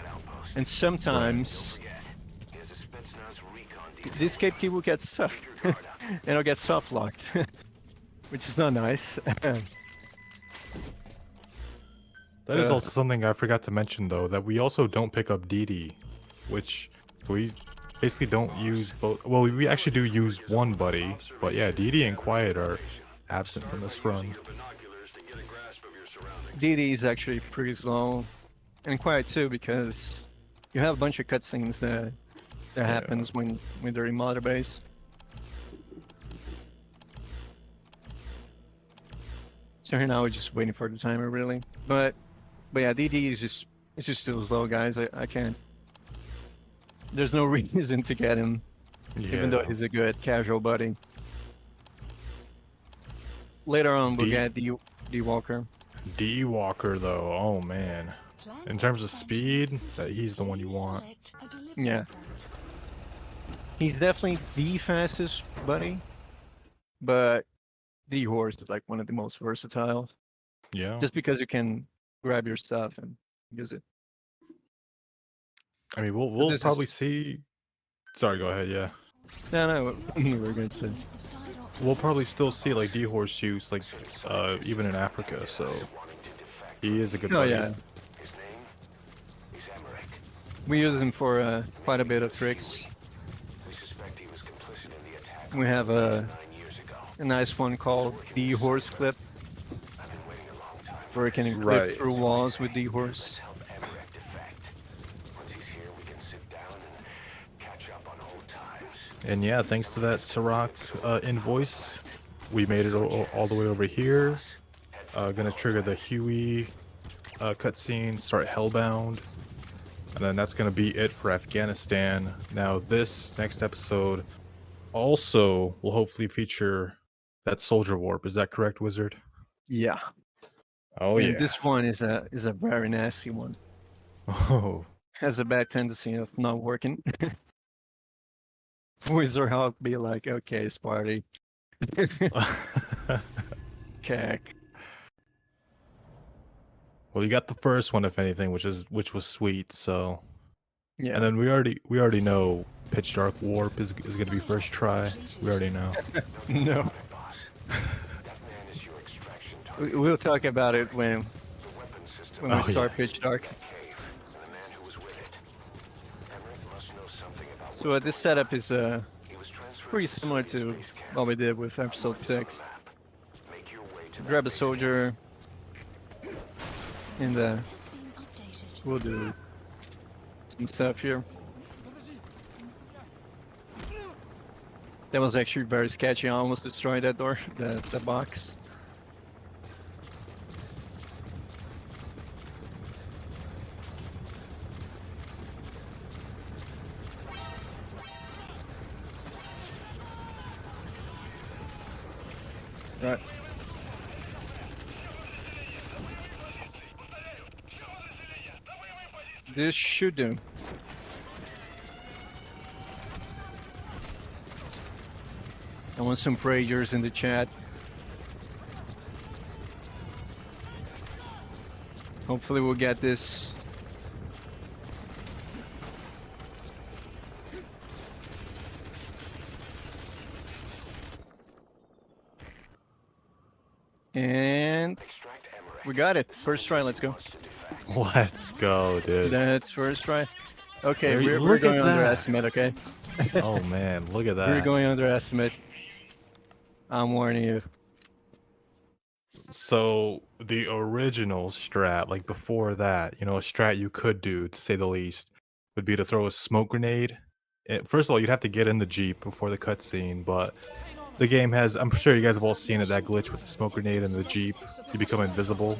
and sometimes Here's a Spetsnaz recon the escape key will get stuck and it'll get soft locked, which is not nice. That is also something I forgot to mention though, that we also don't pick up DD, which we basically don't use both. Well, we actually do use one buddy, but yeah, DD and Quiet are absent from this run. binoculars to get a grasp of your surroundings. DD is actually pretty slow, and quiet too because you have a bunch of cutscenes that happens when they're in Mother Base. So here now we're just waiting for the timer, really. But yeah, DD is just it's just still slow, guys. I can't. There's no reason to get him, even though Yeah. he's a good casual buddy. Later on, we'll get D Walker. D Walker though, oh man. In terms of speed, he's the one you want. Yeah. He's definitely the fastest buddy, but the horse is like one of the most versatile. Yeah. Just because you can grab your stuff and use it. I mean, we'll this probably is- see. Sorry, go ahead. Yeah, No, we're going to. we'll probably still see like D horse use like even in Africa. So he is a good Oh buddy. yeah, His name is Emmerich. we use him for quite a bit of tricks. We suspect he was complicit in the attack We have 9 years ago. a nice one called the horse clip, I've been waiting a long time. where we can clip Right. through walls with the horse. Help Emmerich defect. Once he's here, we can sit down and catch up on old times. And yeah, thanks to that Sirach invoice, we made it all the way over here. Gonna trigger the Huey cutscene, start Hellbound, and then that's gonna be it for Afghanistan. Now this next episode also will hopefully feature that soldier warp. Is that correct, Wizard? Yeah. Oh And yeah. this one is a very nasty one. Oh. Has a bad tendency of not working. WizardHwk be like, okay, Sparty. Cack. Well, you got the first one, if anything, which was sweet. So, Yeah. and then we already know Pitch Dark Warp is gonna be first try. We already know. No. Boss, that man is your extraction target. We'll talk about it when The weapon system when we Oh, start yeah. Pitch Dark. cave and the man who was with it. Emmerich must know something about So this setup is he was transferred pretty to similar Soviet to space camp. what we did with episode 6. Map. Make your way to Grab a that base soldier, and Has been updated. we'll do some stuff here. That was actually very sketchy. I almost destroyed that door, the box. Right. This should do. I want some prayers in the chat. Hopefully we'll get this. And Extract Emmerich. we got it. First try, let's go. Let's go, dude. That's first try. Okay, There you- we're look at going that. underestimate, okay? Oh man, look at We're that. going underestimate. I'm warning you. So the original strat, like before that, a strat you could do, to say the least, would be to throw a smoke grenade. First of all, you'd have to get in the Jeep before the cutscene, but the game has, I'm sure you guys have all seen it, that glitch with the smoke grenade and the Jeep. You become invisible.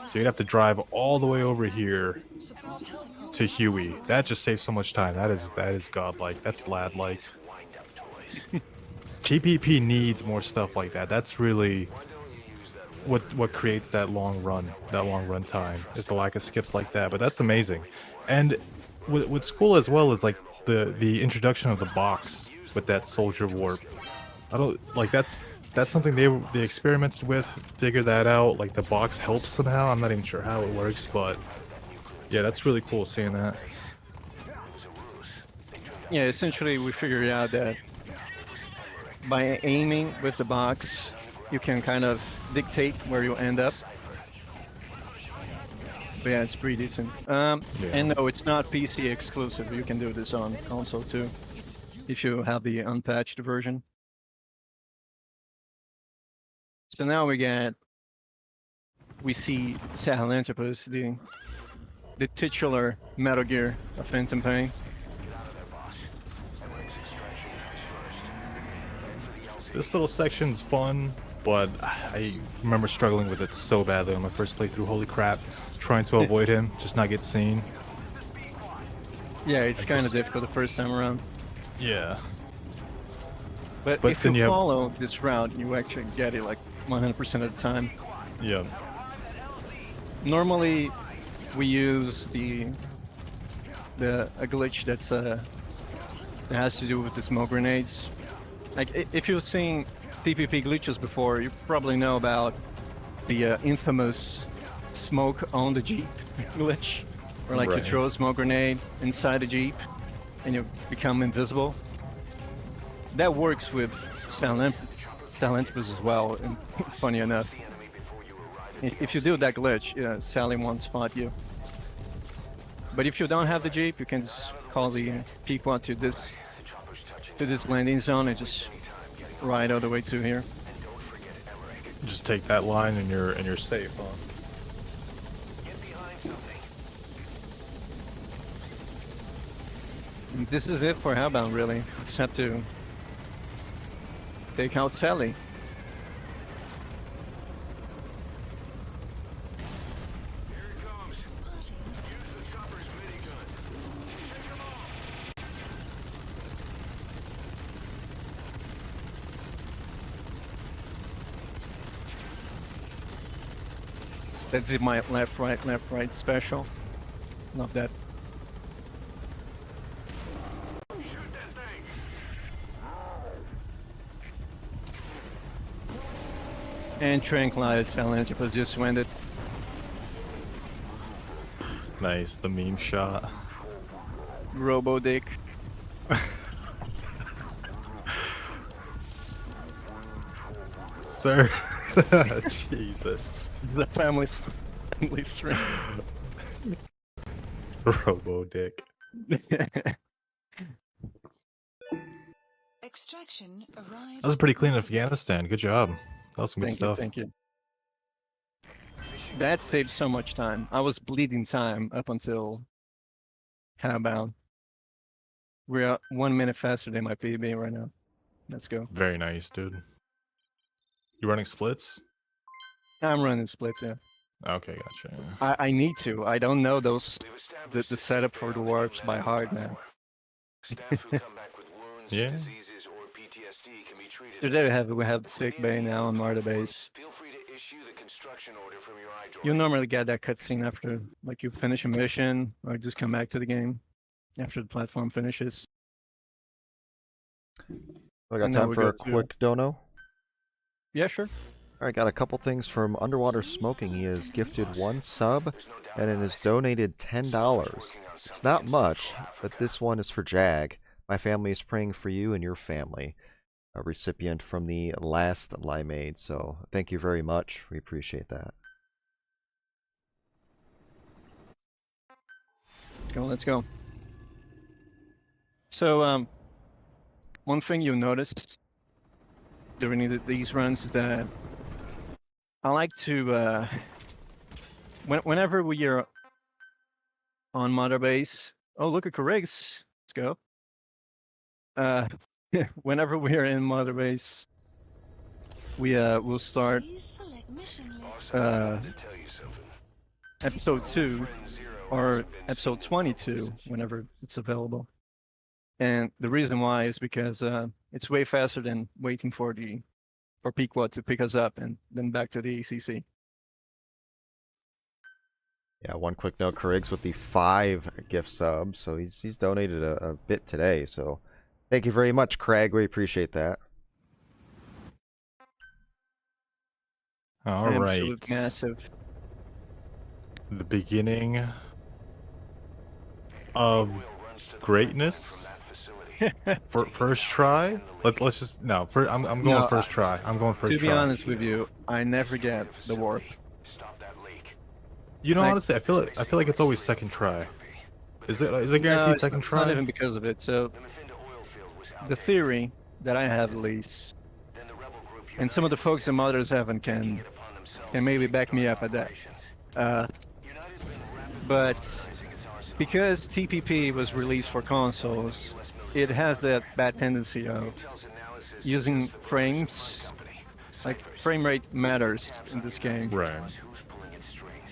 So you'd have to drive all the way over here to Huey. That just saves so much time. That is godlike. That's lad-like. TPP needs more stuff like that. That's really what creates that long run time, is the lack of skips like that. But that's amazing. And what's cool as well is like the introduction of the box with that soldier warp. I don't like that's something they experimented with, figured that out. Like the box helps somehow. I'm not even sure how it works, but yeah, that's really cool seeing that. Yeah, essentially we figured out that by aiming with the box, you can kind of dictate where you end up. But yeah, it's pretty decent. And no, it's not PC exclusive. You can do this on console too, if you have the unpatched version. So now we see Sahelanthropus, the titular Metal Gear of Phantom Pain. This little section's fun, but I remember struggling with it so badly on my first playthrough. Holy crap. Trying to avoid him, just not get seen. Yeah, it's kind of difficult the first time around. Yeah. But if then you you have- follow this route, you actually get it like 100% of the time. Yeah. Normally, we use a glitch that has to do with the smoke grenades. Like if you've seen TPP glitches before, you probably know about the infamous smoke on the Jeep glitch, where like you Right. throw a smoke grenade inside the Jeep and you become invisible. That works with Silent as well. And funny enough, if you do that glitch, Sally won't spot you. But if you don't have the Jeep, you can just call the people to this landing zone and just ride all the way to here. Just take that line and you're safe, huh? And this is it for Hellbound, really, except to take out Sally. That's my left, right special. Love that. And tranquilize Silent was just winded. Nice, the meme shot. Robo Dick. Sir. Jesus. The family string. Robo dick. Extraction arrived. That was pretty clean in Afghanistan. Good job. That was some good stuff. Thank you. That saved so much time. I was bleeding time up until Hellbound. We're 1 minute faster than my PB right now. Let's go. Very nice, dude. You running splits? I'm running splits, yeah. Okay, gotcha. I need to. I don't know the setup for the warps by heart, man. Staff who come back with wounds, Yeah. diseases, or PTSD can be treated. So there we have the sick bay now on Marta base. Feel free to issue the construction order from your iDroid. You normally get that cutscene after, like, you finish a mission, or just come back to the game after the platform finishes. I got And then time we for go a to- quick dono. Yeah, sure. Alright, got a couple things from Underwater Smoking. He has gifted 1 sub and it has donated $10. It's not much, but this one is for Jag. My family is praying for you and your family. A recipient from the last Limeade, so thank you very much. We appreciate that. Let's go. So, one thing you'll notice during these runs is that I like to, whenever we are on Mother Base, oh, look at Corriggs, let's go. Whenever we are in Mother Base, we'll start Please select mission list. To tell you something. episode 2 Friend Zero or hasn't been episode seen in 22 section. whenever it's available. And the reason why is because it's way faster than waiting for Pequod to pick us up and then back to the ACC. Yeah, one quick note, Corriggs with the 5 gift subs, so he's donated a bit today, so thank you very much, Craig. We appreciate that. All Absolute right. massive. The beginning of greatness for first try. Let's just no. I'm going No, first try. I'm going first To be try. honest with you, I never get the warp. Stop that leak. You know, like- honestly, I feel like it's always second try. Is it guaranteed No, second it's try? not even because of it. So The Mephindo oil field was out the there. theory that I have at least, Then the rebel group and some of the folks in Mothers Heaven united upon themselves can maybe to back me start up at that. operations. Uh, United's been rapidly but modernizing its arsenal. because TPP was released for consoles, it has that bad tendency of Intel's analysis using suggests the British frames Supply Company Like frame rate matters in this game. Right. Who's pulling its strings?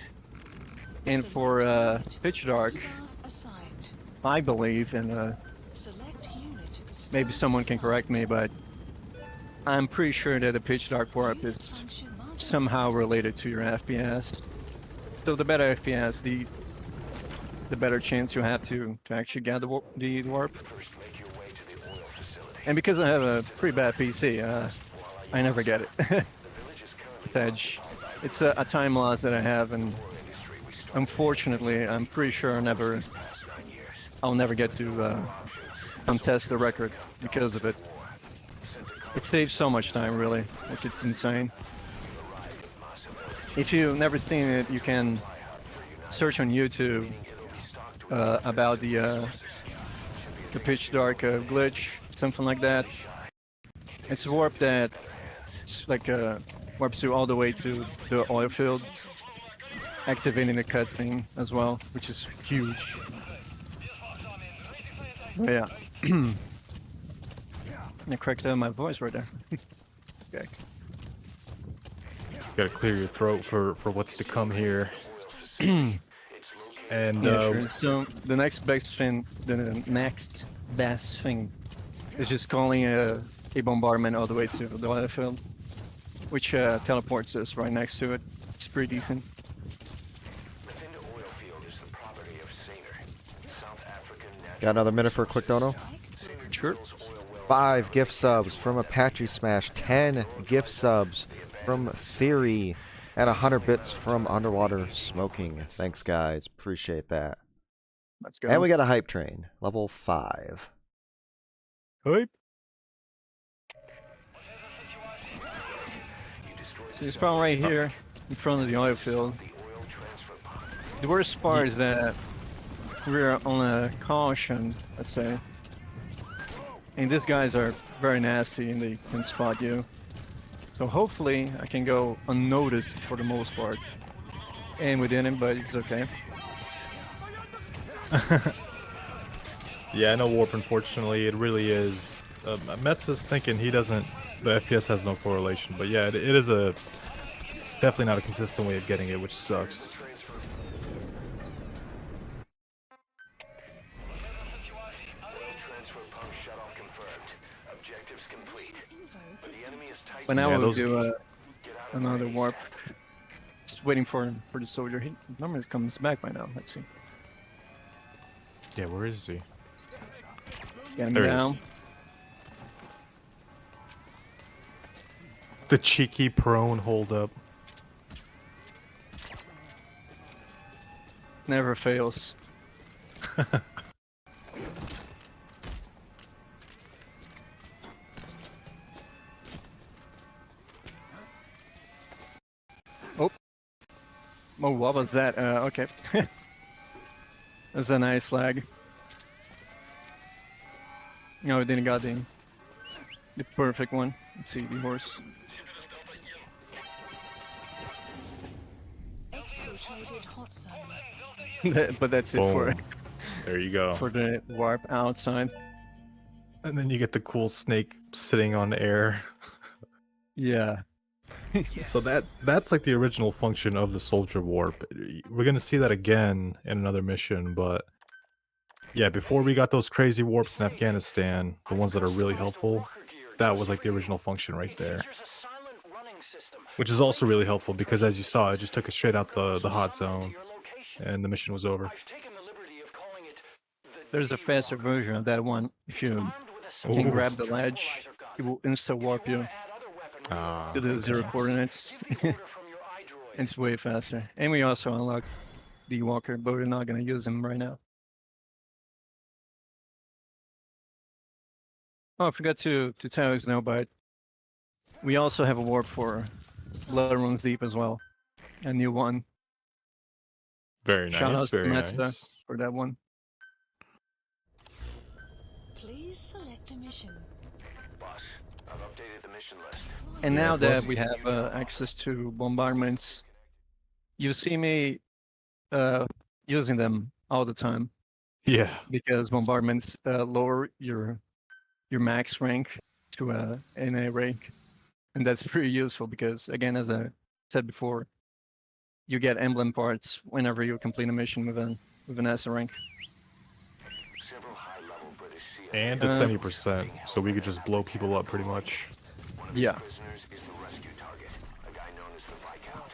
And for pitch dark, Staff assigned. I believe, and Select unit. maybe Staff someone can correct me, assigned. but I'm pretty sure that the pitch dark warp is Function modified. somehow related to your FPS. So the better FPS, the better chance you have to actually get the warp. First, make your way to the oil facility. And because I have a pretty bad PC, I never get it. The village is currently Edge. It's a time loss that I have, and industry we started unfortunately, I'm pretty sure past 9 years. I'll never get to contest the record because of it. It saves so much time, really. Like, it's insane. If you've never seen it, you can search on YouTube about the pitch dark glitch, something like that. It's a warp that like warps you all the way to the oil field, activating the cutscene as well, which is huge. But yeah. I cracked my voice right there. Okay. Gotta clear your throat for what's to come here. And Yeah, sure. So the next best thing, is just calling a bombardment all the way to the oil field, which teleports us right next to it. It's pretty decent. Within the oil field is the property of Saner, South African natural. Got another minute for a quick dono? Sure. 5 gift subs from Apache Smash, 10 gift subs from Theory, and 100 bits from Underwater Smoking. Thanks, guys. Appreciate that. Let's go. And we got a hype train, level 5. Hype. So you spawn right here in front of the oil field. The worst part is that we're on a caution, let's say. And these guys are very nasty and they can spot you. So hopefully I can go unnoticed for the most part. And we didn't, but it's okay. yeah, no warp. Unfortunately, it really is. Metza's thinking he doesn't. The FPS has no correlation, but yeah, it is a definitely not a consistent way of getting it, which sucks. Transfer pump shut-off confirmed. Objectives complete. But the enemy is tight. But now Yeah, we'll those- do Get out of another range. warp. Just waiting for the soldier. He normally comes back by now. Let's see. Yeah, where is he? Get him There he is. down. The cheeky prone hold up. Never fails. Oh. Oh, what was that? Okay. That's a nice lag. No, it didn't got the perfect one. Let's see, the horse. Exfiltrated hot zone. But that's it for Boom. There you go. for the warp outside. And then you get the cool snake sitting on air. Yeah. So that's like the original function of the soldier warp. We're gonna see that again in another mission, but yeah, before we got those crazy warps in Afghanistan, the ones that are really helpful, that was like the original function right there. Which is also really helpful because as you saw, it just took us straight out the hot zone and the mission was over. There's a faster version of that one. If you can Ooh. grab the ledge, it will insta warp you Ah, to the 0 coordinates. It's way faster. And we also unlocked the walker, but we're not gonna use him right now. Oh, I forgot to tell you now, but we also have a warp for Blood Runs Deep as well. A new one very Shout nice, outs to very Metza. nice. for that one. Please select a mission. Boss, I've updated the mission list. And Yeah, now plus- that we have access to bombardments, you see me using them all the time Yeah, because bombardments lower your max rank to NA rank. And that's pretty useful because, again, as I said before, you get emblem parts whenever you complete a mission with an S rank. Several high-level British CIA And it's Uh, 70%, so we could just blow people up pretty much. One of the Yeah. prisoners is the rescue target, a guy known as the Viscount.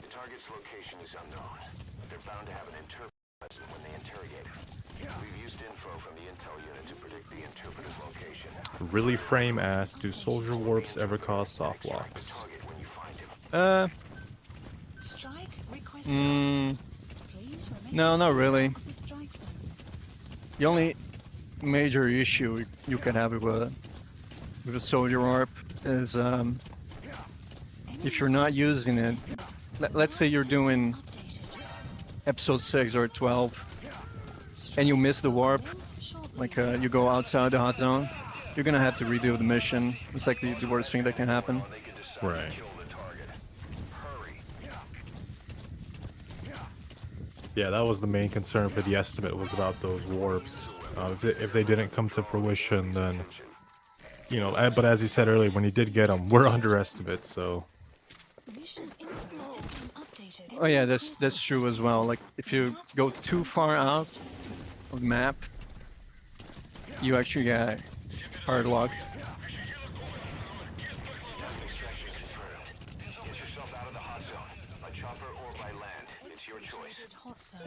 The target's location is unknown, but they're bound to have an interpreter present when they interrogate him. We've used info from the intel unit to predict the interpreter's location. Really frame ass, do soldier warps ever cause soft locks? Target when you find him. Strike requested. Mm, Please remain no, not really. of the strike zone. The only major issue you can have with a soldier warp is if you're not using it. Let's say you're doing Updated. episode 6 or 12, and you miss the warp, like you go outside the hot zone, you're gonna have to redo the mission. It's like the worst thing that can happen. Right. Kill the target. Hurry. Yeah, that was the main concern for the estimate, was about those warps. If they didn't come to fruition, then, you know, but as you said earlier, when you did get them, we're underestimates, so... Mission info has been updated. Oh yeah, that's true as well. Like if you go too far out of the map, you actually get hard locked. Extraction confirmed. Get yourself out of the hot zone. By chopper or by land. It's your choice. Hot zone.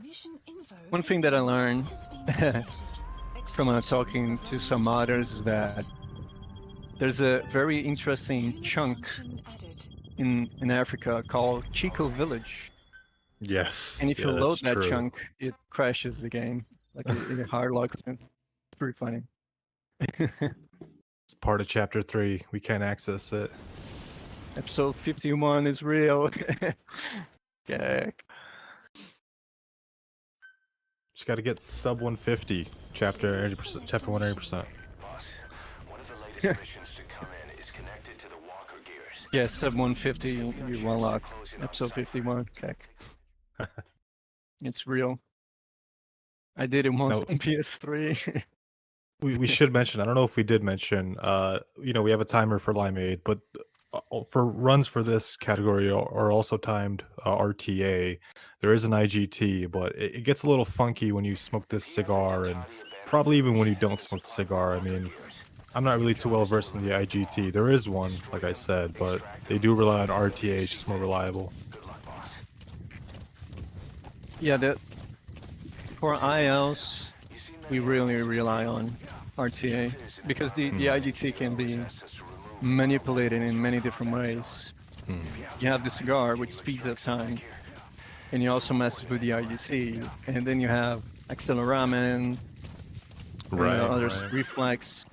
Mission info. One thing that I learned has been updated. from talking to some others is that there's a very interesting chunk Function added. in Africa called Chico Village. Yes. And if yeah, you load that's that true. chunk, it crashes the game. Like it hard locks it. It's pretty funny. It's part of chapter 3. We can't access it. Episode 51 is real. Yeah. Just gotta get sub 150. Chapter 80%. Chapter 180%. Boss, one of the latest missions to come in is connected to the walker gears. Yeah, sub 150, you unlock episode 51. Okay. It's real. I did it once No. on PS3. We should mention, I don't know if we did mention, you know, we have a timer for Limeade, but for runs for this category are also timed RTA. There is an IGT, but it gets a little funky when you smoke this cigar, and probably even when you don't smoke the cigar. I mean, I'm not really too well versed in the IGT. There is one, like I said, but they do rely on RTA. It's just more reliable. Yeah, for ILs, we really rely on RTA because the IGT can be manipulated in many different ways. You have the cigar, which speeds up time, and you also mess with the IGT, and then you have acceleramen, others, reflex.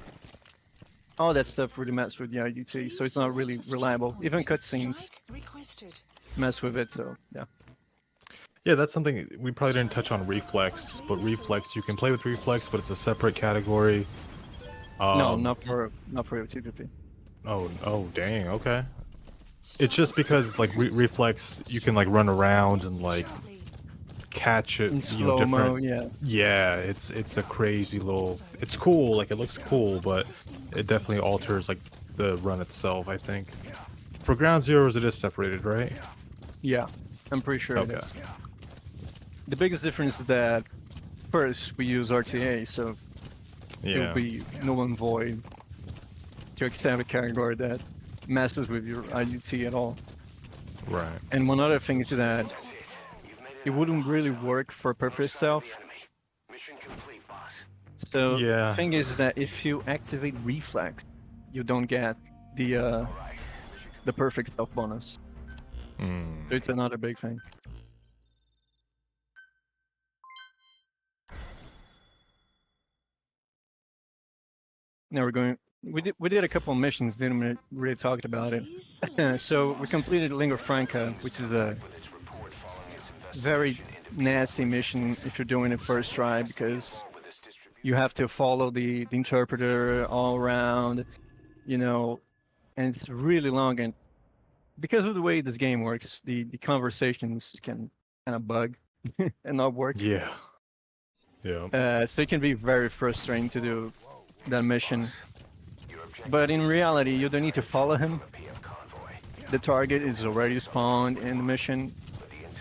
All that stuff really mess with the IGT, so it's not really reliable. Even cutscenes Strike requested. mess with it, so yeah. Yeah, that's something we probably didn't touch on reflex, but reflex, you can play with reflex, but it's a separate category. No, not for TPP. Oh, dang, okay. It's just because like reflex, you can like run around and like catch it, In you know, slow-mo, different. yeah. Yeah, it's a crazy little. It's cool, like it looks cool, but it definitely alters like the run itself. I think for ground zeros, it is separated, right? Yeah, I'm pretty sure it Okay. is. The biggest difference is that first we use RTA, so it Yeah. will be null and void to accept a category that messes with your IUT at all. Right. And one other thing is that it wouldn't really work for purpose itself. Mission complete, boss. So Yeah. the thing is that if you activate reflex, you don't get the perfect stealth bonus. So it's another big thing. Now we're going. We did a couple of missions. Didn't really talk about it. So we completed Lingua Franca, which is a very nasty mission if you're doing it first try because you have to follow the interpreter all around, you know, and it's really long. And because of the way this game works, the conversations can kind of bug and not work. Yeah. Yeah. So it can be very frustrating to do that mission. But in reality, you don't need to follow him. The target is already spawned in the mission,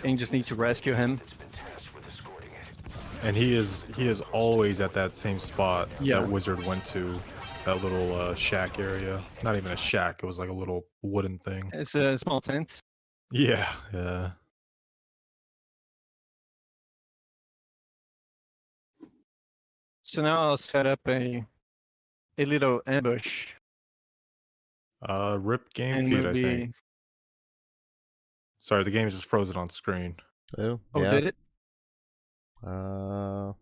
and you just need to rescue him. And he is always at that same spot Yeah. that Wizard went to, that little shack area. Not even a shack; it was like a little wooden thing. It's a small tent. Yeah, yeah. So now I'll set up a little ambush, Rip game and feed, we'll I be. think. Sorry, the game is just frozen on screen. Oh, Oh, yeah. did it? Oh,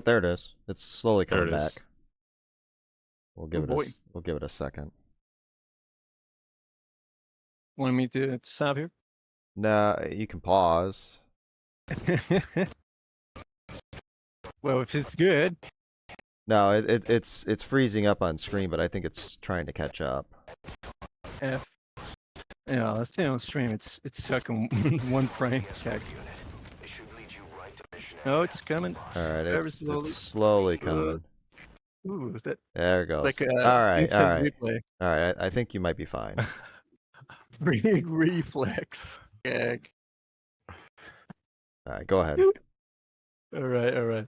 there it is. It's slowly There coming it is. back. We'll give Oh, we'll give it a second. Want me to stop here? Nah, you can pause. Well, if it's good. No, it's freezing up on screen, but I think it's trying to catch up. F. Yeah, let's stay on stream. It's stuck in one frame. Check. Oh, it's coming. All right, Very it's slowly. slowly coming. Ooh, that There it goes. like a all right, instant replay. all right. I think you might be fine. Big reflex. Gag. All right, go ahead. All right.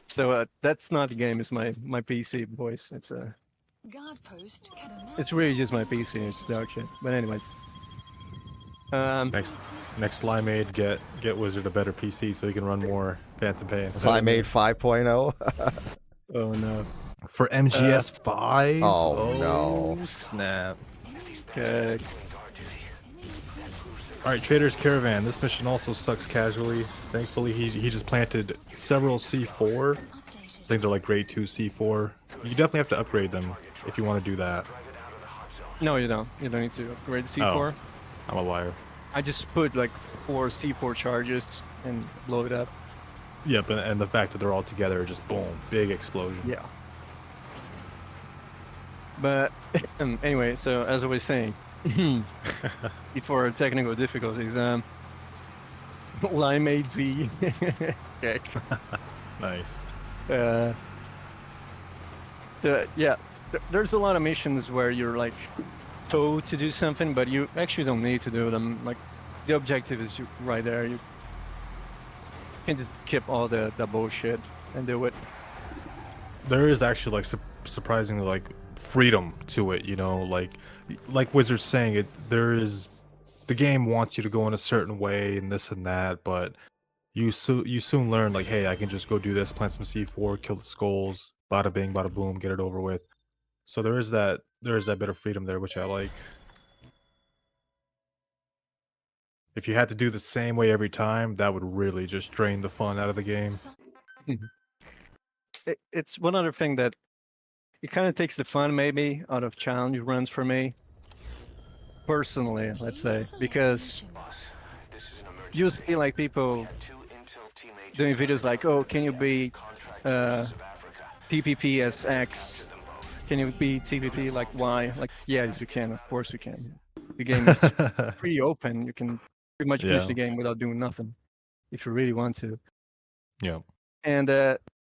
So that's not the game. It's my PC voice. It's Guard post can it's really just my PC. It's dog shit. But anyways. Next Limeade, get Wizard a better PC so he can run more Phantom Pain. I made 5.0. Oh no. For MGS 5? Oh, no. Snap. Gag. Alright, Trader's Caravan. This mission also sucks casually. Thankfully, he just planted several C4. I think they're like grade 2 C4. You definitely have to upgrade them if you want to do that. No, you don't. You don't need to upgrade the C4. I'm a liar. I just put like 4 C4 charges and blow it up. Yep, and the fact that they're all together, just boom, big explosion. Yeah. But anyway, so as I was saying, before technical difficulties, Limeade V. Heck. Nice. There's a lot of missions where you're like told to do something, but you actually don't need to do them. Like the objective is right there. You can just skip all the bullshit and do it. There is actually like surprisingly like freedom to it, you know, like Wizard's saying, the game wants you to go in a certain way and this and that, but you soon learn like, hey, I can just go do this, plant some C4, kill the skulls, bada bing, bada boom, get it over with. So there is that bit of freedom there, which I like. If you had to do the same way every time, that would really just drain the fun out of the game. It's one other thing that it kind of takes the fun maybe out of challenge runs for me. Personally, let's say, because you see like people doing videos like, oh, can you beat PPP as X? Can you beat TPP like Y? Like, yes, you can. Of course you can. The game is pretty open. You can pretty much finish the game without doing nothing if you really want to. Yeah. And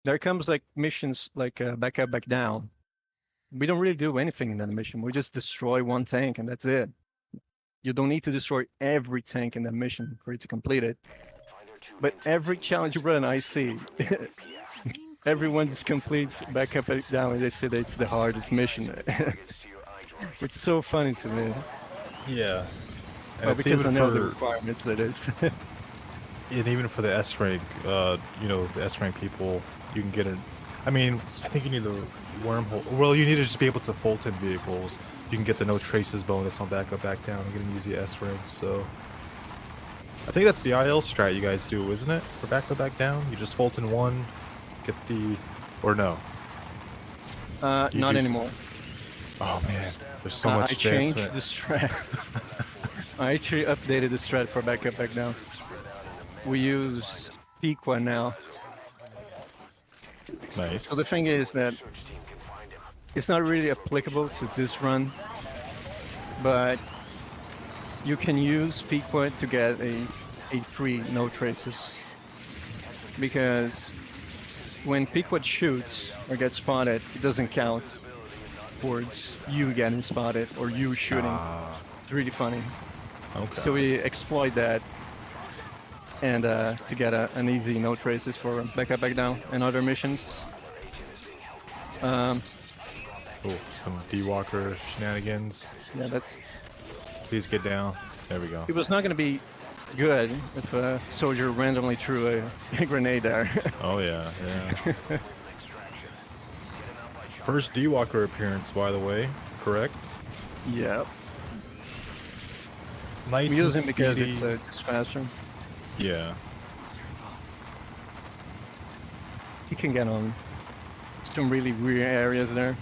there comes like missions like back up, back down. We don't really do anything in that mission. We just destroy one tank and that's it. You don't need to destroy every tank in that mission for you to complete it. But every challenge run I see, everyone just completes back up, back down, and they say that it's the hardest mission. It's so funny to me. Yeah. And Well, it's because I even know the for- requirements it is. And even for the S rank, you know, the S rank people, you can get it. I mean, I think you need the wormhole. Well, you need to just be able to Fulton vehicles. You can get the no traces bonus on back up, back down, and get an easy S rank. So, I think that's the IL strat you guys do, isn't it? For back up, back down, you just Fulton one, get the, or no? Not do- anymore. Oh man, there's so much I changed advancement. the strat. I actually updated the strat for back up, back down. We use Pequa now. Nice. So the thing is that it's not really applicable to this run, but you can use Pequa to get a free no traces, because when Pequod shoots or gets spotted, it doesn't count towards you getting spotted or you shooting. It's really funny. Okay. So we exploit that and to get an easy no traces for back up, back down and other missions. Oh, some D-Walker shenanigans. Yeah, that's. Please get down. There we go. It was not going to be good if a soldier randomly threw a grenade there. Oh yeah, yeah. First D-Walker appearance, by the way. Correct. Yep. Nice We use and him because speedy. it's faster. Yeah. You can get on some really weird areas there.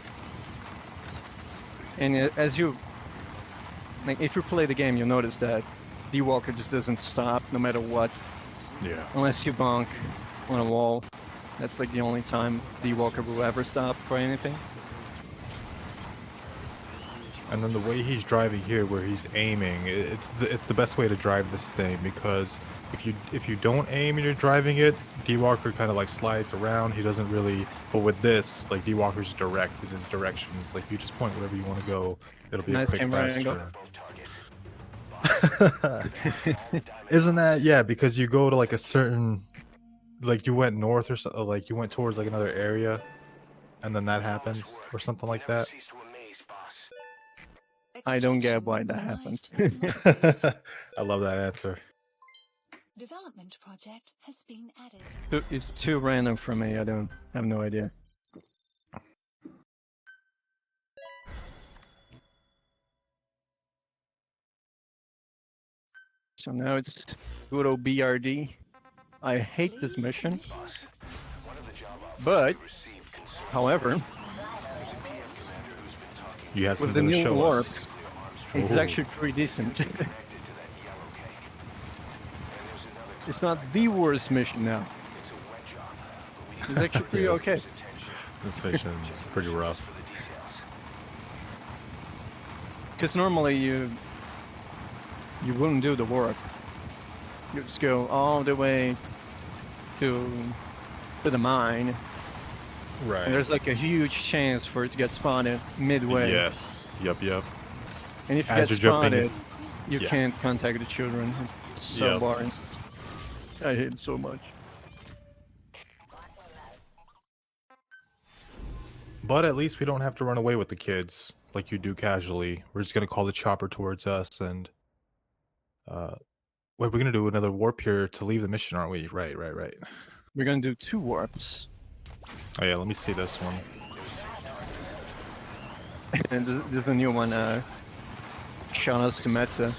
And as you, like, if you play the game, you'll notice that D-Walker just doesn't stop no matter what, Yeah. unless you bonk on a wall. That's like the only time D-Walker will ever stop for anything. And then the way he's driving here, where he's aiming, it's the best way to drive this thing, because if you don't aim and you're driving it, D-Walker kind of like slides around. He doesn't really. But with this, like D-Walker's direct in his directions. Like you just point wherever you want to go. It'll be Nice a quick camera fast angle. turn. Isn't that, yeah? Because you go to like a certain, like you went north or something, like you went towards like another area, and then that happens or something like that. I don't get why that happened. I love that answer. Development project has been added. It's too random for me. I have no idea. So now it's good old BRD. I hate this mission, but however, You have with the something to new show warp, us. it's Ooh. actually pretty decent. It's not the worst mission now. It's actually pretty Yes. okay. This mission is pretty rough. Because normally you wouldn't do the warp. You just go all the way to the mine, Right. and there's like a huge chance for it to get spotted midway. Yes. Yep. Yep. And if you As get you're jumping spotted, in. you Yeah. can't contact the children. It's so Yep. boring. I hate it so much. But at least we don't have to run away with the kids like you do casually. We're just gonna call the chopper towards us and wait, we're gonna do another warp here to leave the mission, aren't we? Right. We're gonna do 2 warps. Oh yeah, let me see this one. And there's a new one, shout outs to Metza.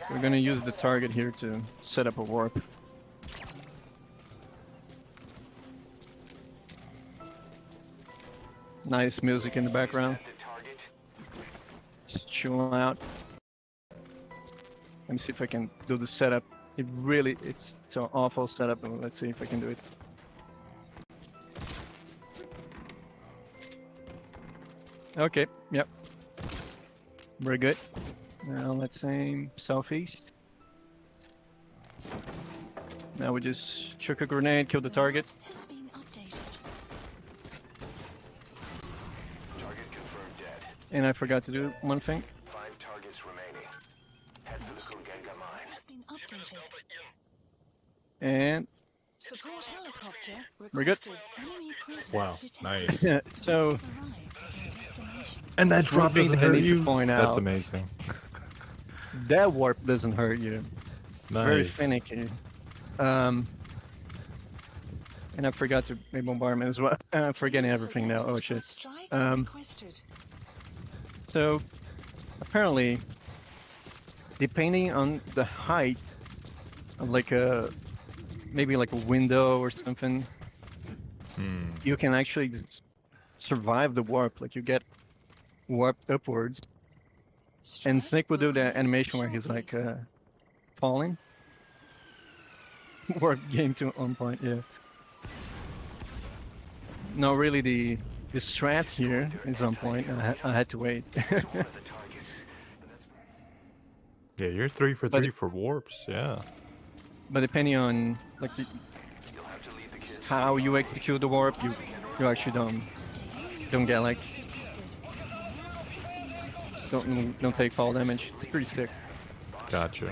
We're gonna use the target here to set up a warp. Nice music in the background. Just chill out. Let me see if I can do the setup. It's an awful setup. Let's see if I can do it. Okay, yep. Very good. Now let's aim southeast. Now we just chuck a grenade, kill the target. Has been updated. Target confirmed dead. And I forgot to do one thing. 5 targets remaining. Head for the Kugenga mine. Has been updated. And Support helicopter We're good. requested. Enemy presence Wow, detected. nice. yeah, so Arrived at their destination. And that drop thing doesn't that I hurt need to you. point That's out- amazing. that warp doesn't hurt you. Very Nice. finicky. And I forgot to make bombardment as well. I'm forgetting everything now. Oh shit. Strike Um, requested. So apparently, depending on the height of like maybe like a window or something, you can actually survive the warp. Like you get warped upwards. And Snake will do the animation where he's like falling. Warp game to on point, yeah. No, really, the strat here is on point. I had to wait. Yeah, you're 3 for But 3 for warps. Yeah. But depending on like how you execute the warp, you actually don't get like don't take fall damage. It's pretty sick. Gotcha.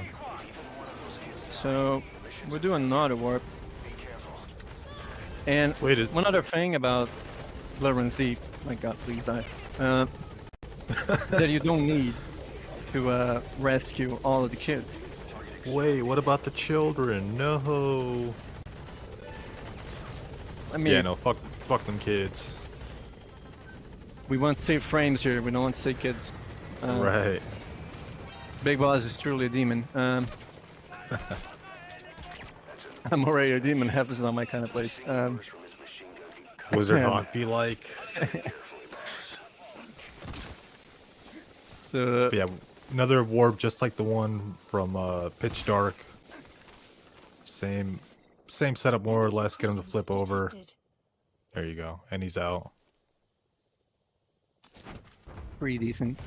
So we're doing another warp. And Wait, is one other thing about Blood Runs Deep, my god, please die, that you don't need to rescue all of the kids. wait, what about the children? No. I mean, Yeah, no, fuck them kids. we want safe frames here. We don't want safe kids. Right. Big Boss is truly a demon. I'm already a demon. Heaven's not my kind of place. WizardHwk be like. So But yeah, another warp just like the one from Pitch Dark. Same setup more or less. Get him to flip over. There you go, and he's out. pretty decent.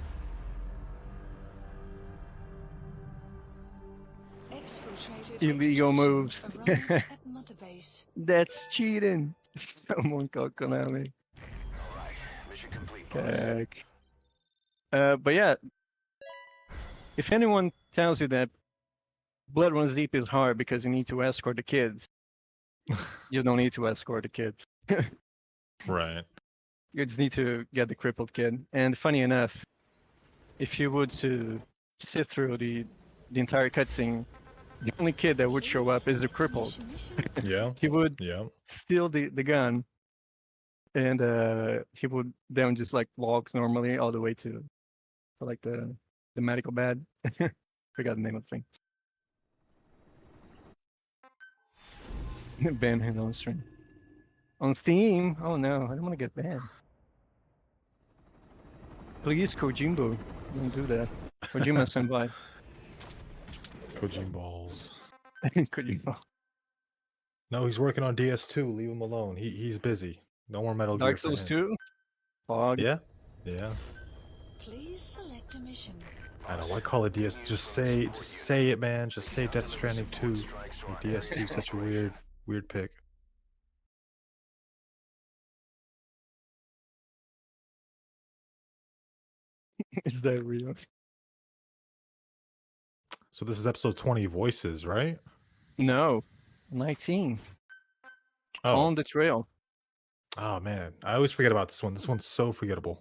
Illegal moves. That's cheating. Someone called Konami. Heck. But yeah, if anyone tells you that Blood Runs Deep is hard because you need to escort the kids, you don't need to escort the kids. Right. You just need to get the crippled kid. And funny enough, if you would to sit through the entire cutscene, the only kid that would show up is the crippled. Yeah. He would Yeah. steal the gun, and he would then just like walk normally all the way to like the medical bed. Forgot the name of the thing. Ban him on stream. On Steam? Oh no, I don't want to get banned. Please, Kojimbo, don't do that. Kojima senpai. Kojin balls. Kojima. No, he's working on DS2. Leave him alone. He's busy. No more Metal Gear Dark for Souls him. 2? Fog. Yeah. Yeah. Please select a mission. I know. Why call it DS? Just say it, man. Just say Death Stranding 2. Like, DS2 is such a weird pick. Is that real? So this is episode 20, Voices, right? No. 19. Oh. On the trail. Oh man, I always forget about this one. This one's so forgettable.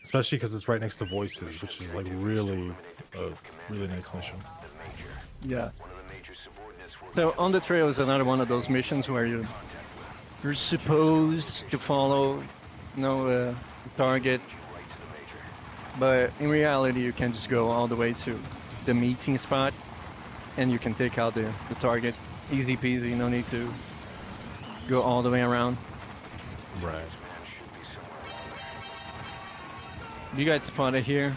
Especially because it's right next to Voices, which is like really a really nice mission. Yeah. So on the trail is another one of those missions where you're supposed to follow, the target, but in reality you can just go all the way to the meeting spot, and you can take out the target, easy peasy. No need to go all the way around. Right. You got spotted here,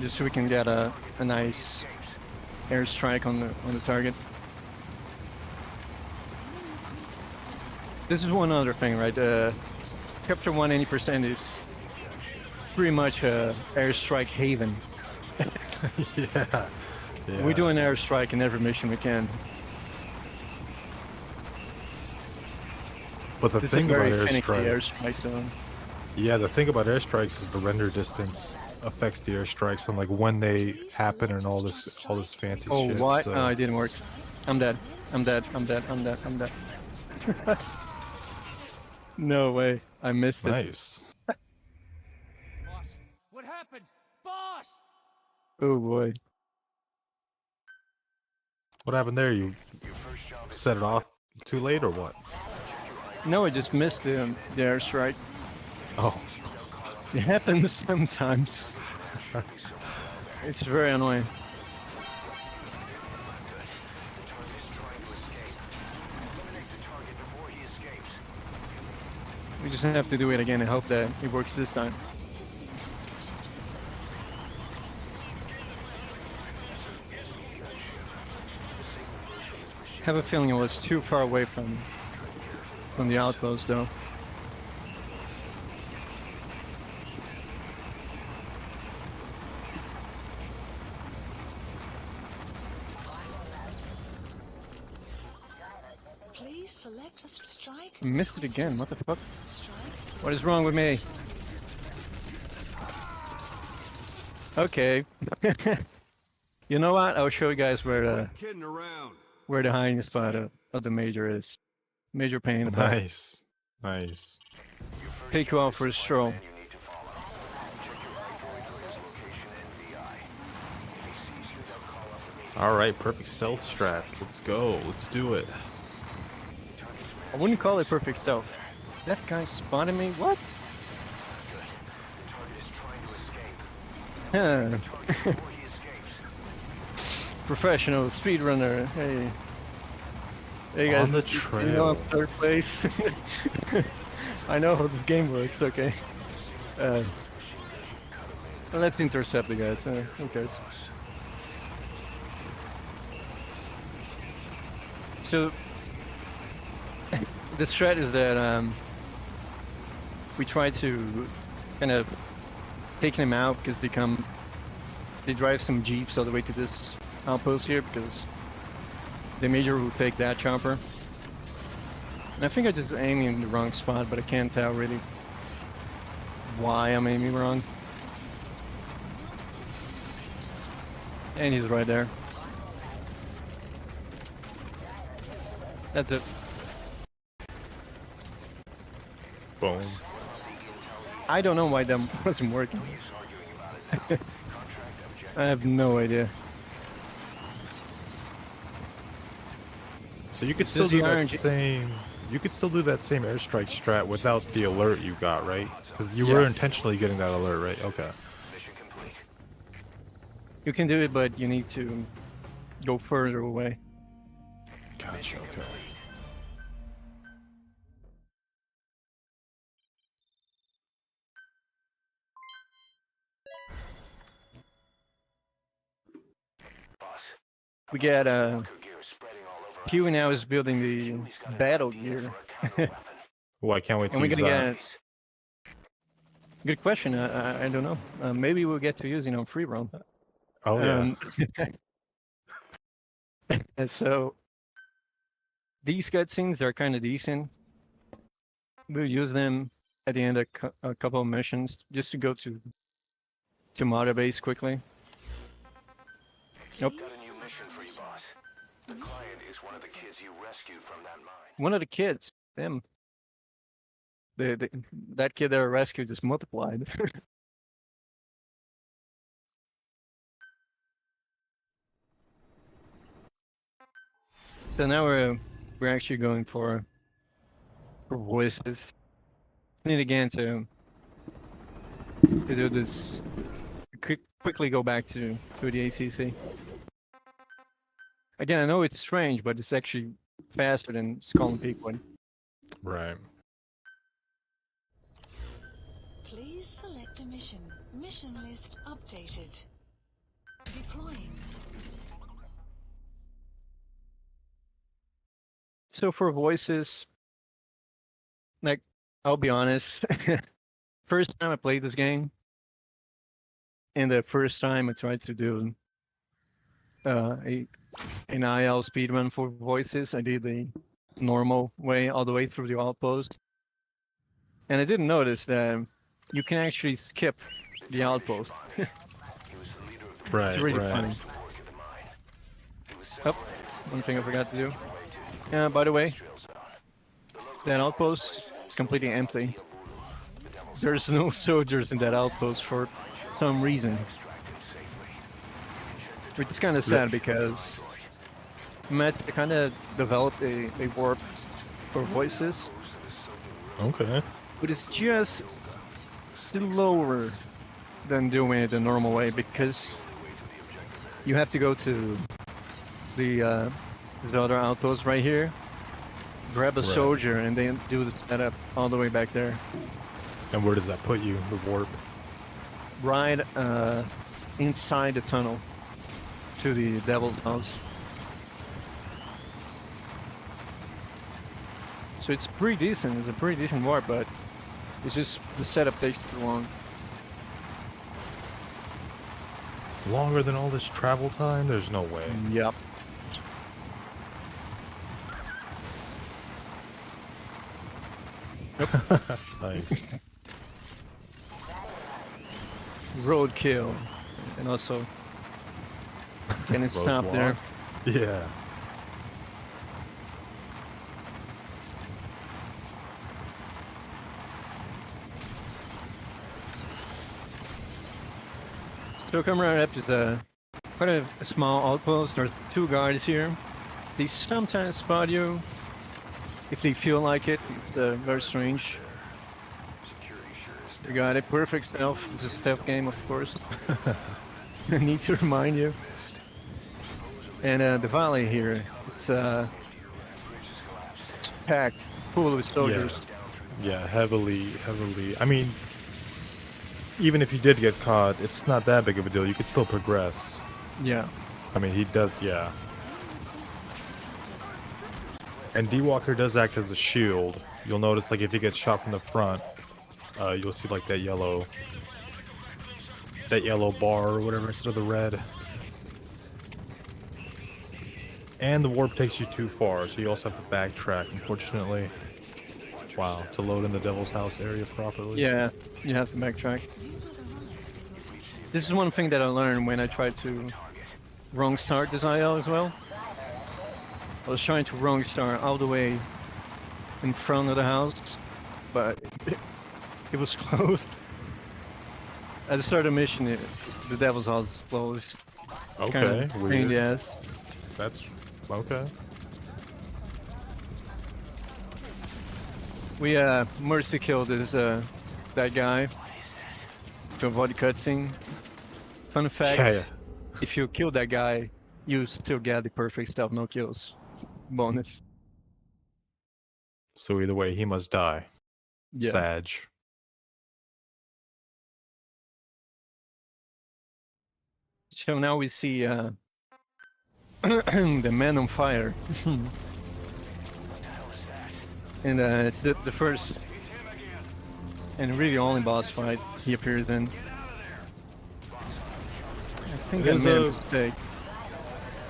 just so we can get a nice airstrike on the target. This is one other thing, right? Chapter 1 80% is pretty much a airstrike haven. Yeah. We do an airstrike in every mission we can. But the This thing is a about very finicky airstrikes, airstrike zone. yeah, the thing about airstrikes is the render distance affects the airstrikes and like when they happen and all this fancy Oh, shit. what? So. Oh, it didn't work. I'm dead. I'm dead. I'm dead. I'm dead. I'm dead. No way. I missed it. Nice. Boss, what happened? Boss! Oh boy. What happened there? You set it off too late or what? No, I just missed the airstrike. Oh. It happens sometimes. It's very annoying. We just have to do it again and hope that it works this time. I have a feeling it was too far away from the outpost though. Please select a strike. I missed it again. What the fuck? Strike. What is wrong with me? Okay. You know what? I'll show you guys where Kidding around. the hiding spot of the major is. Major pain in the butt. Nice. Nice. Take you out for a stroll. You need to follow. Check your rifle for his location and VI. If he sees you, they'll call up a meeting. Alright, perfect stealth strats. Let's go. Let's do it. I wouldn't call it perfect stealth. That guy spotted me? What? The target is trying to escape. Huh. Before he escapes, Professional speedrunner. Hey. Hey guys, On the you know I'm trail. third place. I know how this game works, okay. Let's intercept the guys, who cares? So, the strat is that we try to kind of take them out because they drive some jeeps all the way to this outpost here because the major will take that chopper. And I think I just aiming in the wrong spot, but I can't tell really why I'm aiming wrong. And he's right there. That's it. Boom. I don't know why that wasn't working. I have no idea. So you could still Does do the that RNG same. You could still do that same airstrike strat without the alert you got, right? Because you were Yeah. intentionally getting that alert, right? Okay. mission complete. You can do it, but you need to go further away. Gotcha. Okay. Boss, We got gear is spreading all over. Q now is building the battle gear. Oh, I can't wait to And we're use gonna that. get. Good question. I don't know. Maybe we'll get to use it on free roam. Oh yeah. And so these cutscenes are kind of decent. We'll use them at the end of a couple of missions just to go to Mother Base quickly. Nope. Got a new mission for you, boss. The client is one of the kids you rescued from that mine. One of the kids, them. That kid that I rescued just multiplied. So now we're actually going for voices. Need again to do this. Quickly go back to the ACC. Again, I know it's strange, but it's actually faster than Skull Peakwood. Right. Please select a mission. Mission list updated. Deploying. So for voices, like, I'll be honest, first time I played this game, and the first time I tried to do an IL speedrun for voices, I did the normal way all the way through the outpost. And I didn't notice that you can actually skip the outpost. Right. It's really right. funny. Oh, one thing I forgot to do. By the way, that outpost is completely empty. There's no soldiers in that outpost for some reason. Which is kind of sad because Matt kind of developed a warp for voices, Okay. but it's just slower than doing it the normal way because you have to go to the other outpost right here, grab a Right. soldier, and then do the setup all the way back there. And where does that put you? The warp. Right inside the tunnel to the Devil's House. So it's pretty decent. It's a pretty decent warp, but it's just the setup takes too long. Longer than all this travel time? There's no way. Yep. Nice. Roadkill. And also, can it stop there? Roadblock. Yeah. So Comrade Apt is quite a small outpost. There's 2 guards here. They sometimes spot you if they feel like it. It's very strange. You got it. Perfect stealth. It's a stealth game, of course. I need to remind you. And the valley here, it's packed, full of soldiers. Yeah, heavily. I mean, even if you did get caught, it's not that big of a deal. You could still progress. Yeah. I mean, he does, yeah. And D-Walker does act as a shield. You'll notice, like, if he gets shot from the front, you'll see, like, that yellow bar or whatever instead of the red. And the warp takes you too far, so you also have to backtrack, unfortunately. Wow, to load in the Devil's House area properly. Yeah, you have to backtrack. This is one thing that I learned when I tried to wrong start this IL as well. I was trying to wrong start all the way in front of the house, but it was closed. At the start of the mission, the Devil's House is closed. It's kind Okay, of a pain in weird. the ass. That's okay. We mercy killed this that guy to avoid the cutscene. Fun fact: Yeah. if you kill that guy, you still get the perfect stealth no kills bonus. So either way, he must die. Yeah. Sag. So now we see the man on fire, and it's the first and really only boss fight he appears in. I think It I is made a a- mistake.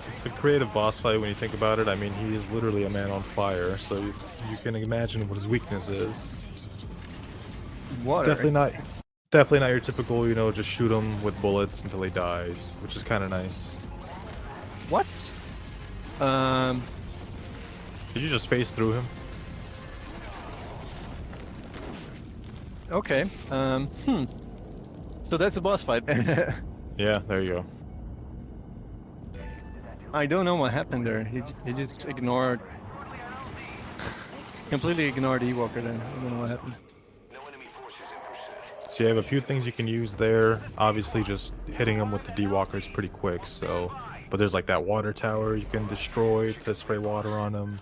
It's a creative boss fight when you think about it. I mean, he is literally a man on fire, so you can imagine what his weakness is. Water. It's definitely not your typical, just shoot him with bullets until he dies, which is kind of nice. What? Did you just phase through him? Okay. So that's a boss fight. Yeah, there you go. I don't know what happened there. He just ignored, completely ignored Ewalker then. I don't know what happened. So you have a few things you can use there. Obviously, just hitting him with the D-Walker is pretty quick, so... But there's like that water tower you can destroy to spray water on him.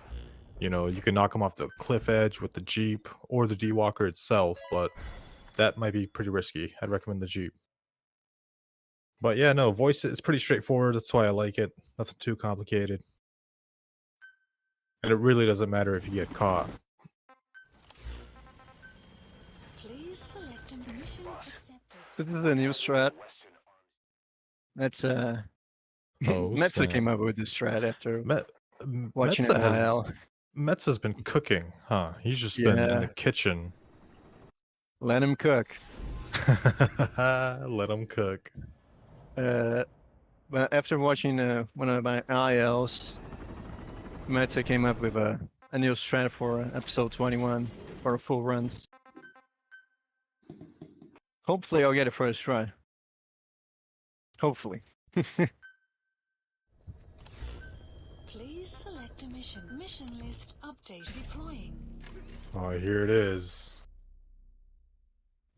You can knock him off the cliff edge with the Jeep or the D-Walker itself, but that might be pretty risky. I'd recommend the Jeep. But yeah, no, voice is pretty straightforward. That's why I like it. Nothing too complicated. And it really doesn't matter if you get caught. Please select a mission accepted. This is a new strat. That's Oh, Metza snap. came up with this strat after watching Metza it has a while. Metza's been cooking, huh? He's just been in Yeah. the kitchen. Let him cook. Let him cook. But after watching one of my ILs, Metza came up with a new strat for episode 21 for full runs. Hopefully I'll get it first try. Hopefully. Please select a mission. Mission list update deploying. Oh, here it is.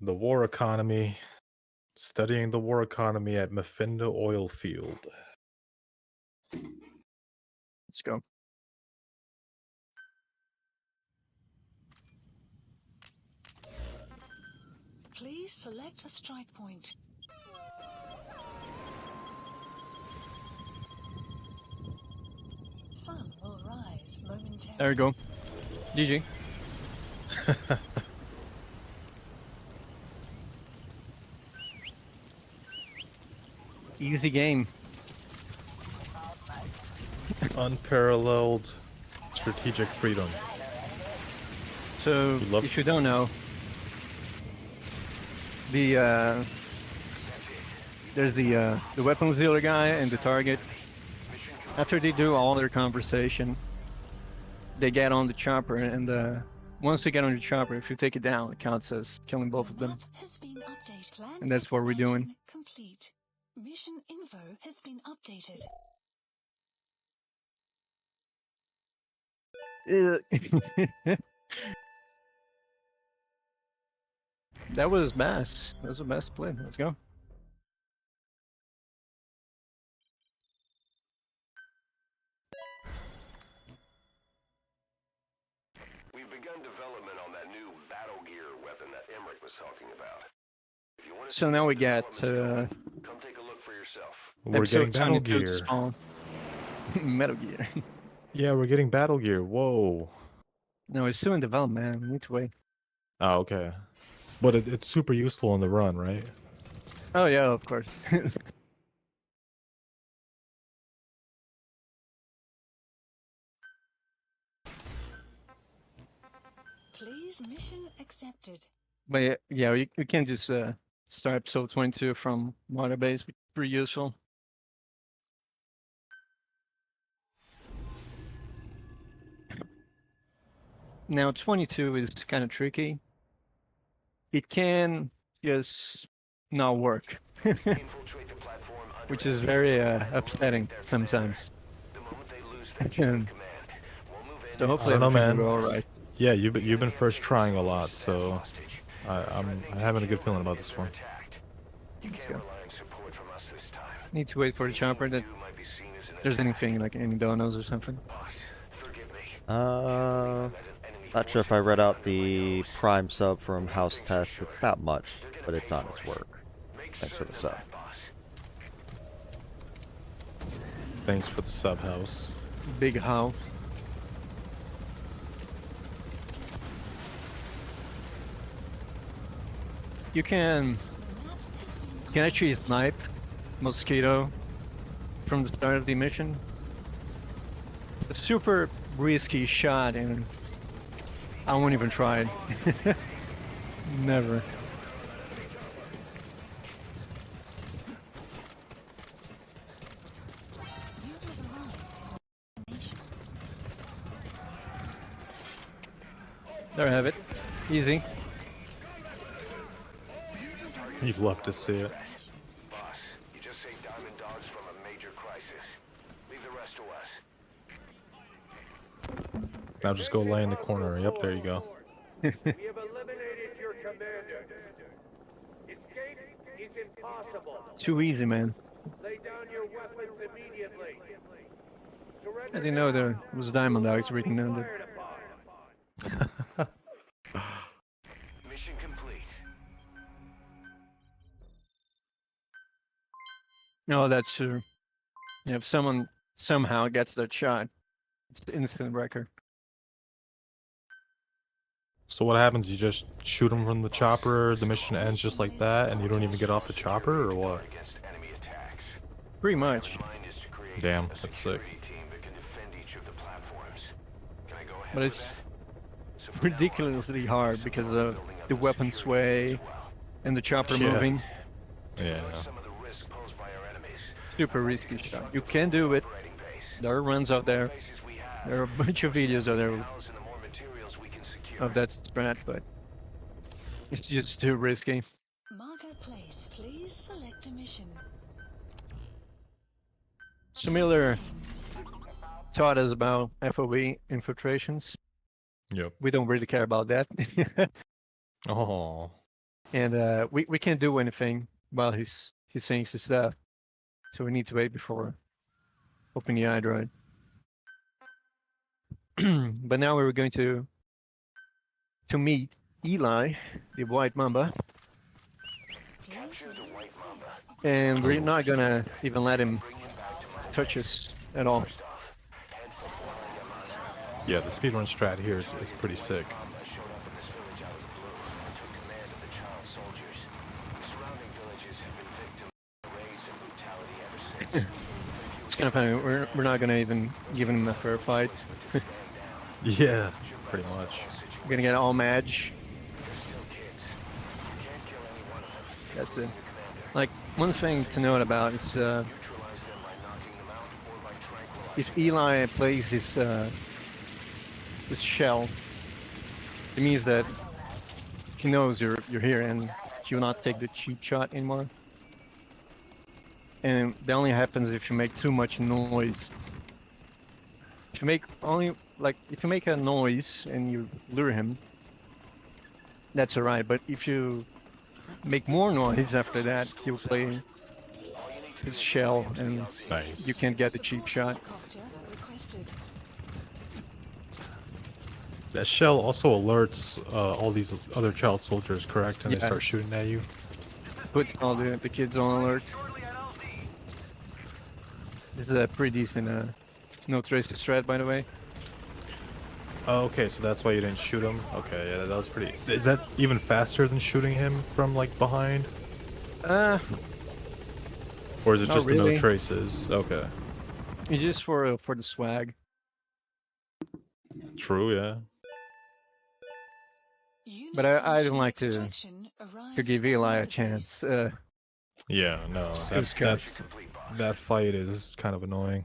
The war economy. Studying the war economy at Mafinda oil field. Let's go. Please select a strike point. Sun will rise momentarily. There we go. GG. Easy game. Unparalleled strategic freedom. So, You love- if you don't know, the there's the weapons dealer guy and the target. After they do all their conversation, they get on the chopper, and once they get on the chopper, if you take it down, it counts as killing both of them. Map has been updated. Planned And that's what we're doing. expansion Complete. Mission info has been updated. That was best. That was the best split. Let's go. We've begun development on that new battle gear weapon that Emmerich was talking about. If you want to So see now how we the get development's going, come take a look for yourself. We're episode getting battle 22 to gear. spawn. Metal Gear. Yeah, we're getting battle gear. Whoa. No, it's still in development, man. We need to wait. Oh, okay. But it's super useful on the run, right? Oh yeah, of course. Please, mission accepted. But yeah, we can just start episode 22 from waterbase, which is pretty useful. Now 22 is kind of tricky. It can just not work, Infiltrate the platform under which is very upsetting sometimes. the moment they lose their chain of And command. We'll move in so and hopefully I don't know, everything man. will go all right. Yeah, you've been first trying a lot, so I'm having a good feeling about this one. attacked. You Let's can't go. rely on support from us this time. Need to wait for the chopper that You might be seen as an there's anything like any donos or something. boss. Forgive me. Not sure if I read out the Prime sub from House Test. It's not much, but it's honest work. Thanks for the sub. Thanks for the sub house. Big how. You can The map has been you can actually snipe Mosquito from the start of the mission. It's a super risky shot, and I won't even try it. Never. You have arrived. Nation. There I have it. Easy. You'd love to see it. Boss, you just saved Diamond Dogs from a major crisis. Leave the rest to us. Now just go lay in the corner. Yep, there you go. We have eliminated your commander. Escape is impossible. Too easy, man. Lay down your weapons immediately. I didn't know there was Diamond Dogs written down there. Fired upon. Mission complete. No, that's true. Yeah, if someone somehow gets that shot, it's instant record. So what happens? You just shoot him from the chopper, the mission ends just like that, and you don't even get off the chopper, or what? Against enemy attacks. Pretty much. Mine is to create Damn, a that's sick. security team that can defend each of the platforms. Can I go ahead But with it's that? So from now on, ridiculously hard because of the weapon sway and the chopper Yeah. moving. Yeah. some of the risk posed by our enemies. Super risky shot. You can do it. Operating base. There are runs out there. Bases we have. There are a bunch of videos out there House and the more materials we can secure. of that strat, but it's just too risky. Marker place. Please select a mission. So Miller taught us about FOB infiltrations. Yep. We don't really care about that. Oh. And we can't do anything while he's saying his stuff. So we need to wait before opening the iDroid. But now we're going to meet Eli, the white mamba, Capture the white mamba. and we're not gonna even let him touch us at all. Yeah, the speedrun strat here is pretty sick. I showed up in this village out of the blue and took command of the child soldiers. The surrounding villages have been victims of raids and brutality ever since. It's kind of funny. We're not gonna even give him a fair fight. Yeah, pretty much. We're gonna get all Madge. They're still kids. You can't kill any one of them. That's it. including your commander. Like, one thing to note about is Neutralize them by knocking them out or by tranquilizing if them. Eli plays this shell, it means that he knows you're here and he will not take the cheap shot anymore. And that only happens if you make too much noise. If you make if you make a noise and you lure him, that's alright. But if you make more noise after that, he'll play his shell and Nice. you can't get the cheap shot. Helicopter requested. That shell also alerts all these other child soldiers, correct? And they Yeah. start shooting at you. Puts all the kids on alert. This is a pretty decent no traces strat, by the way. Oh, okay, so that's why you didn't shoot him. Okay, yeah, that was pretty. Is that even faster than shooting him from like behind, or is it Not just the really. no traces? Okay, It's just for the swag. true, yeah. Unit But I function don't like to extraction arrived give at Eli a Mother chance. Yeah, no, Screws that Coach. that fight is kind of annoying.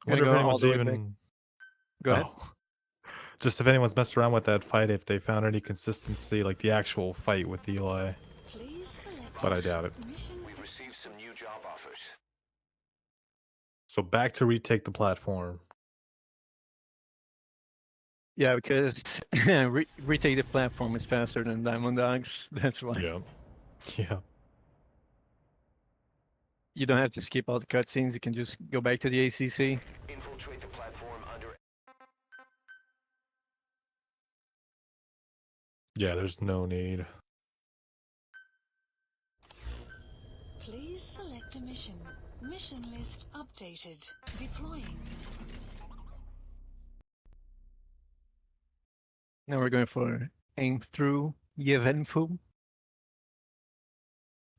I Gonna wonder if go all anyone's the way back. even. Go ahead. Oh. Just if anyone's messed around with that fight, if they found any consistency, like the actual fight with Eli, Please select but I doubt it. mission. We've received some new job offers. So back to retake the platform. Yeah, because retake the platform is faster than Diamond Dogs. That's why. Yeah, yeah. You don't have to skip all the cutscenes. You can just go back to the ACC. Infiltrate the platform under. Yeah, there's no need. Please select a mission. Mission list updated. Deploying. Now we're going for aim through Yevenfu.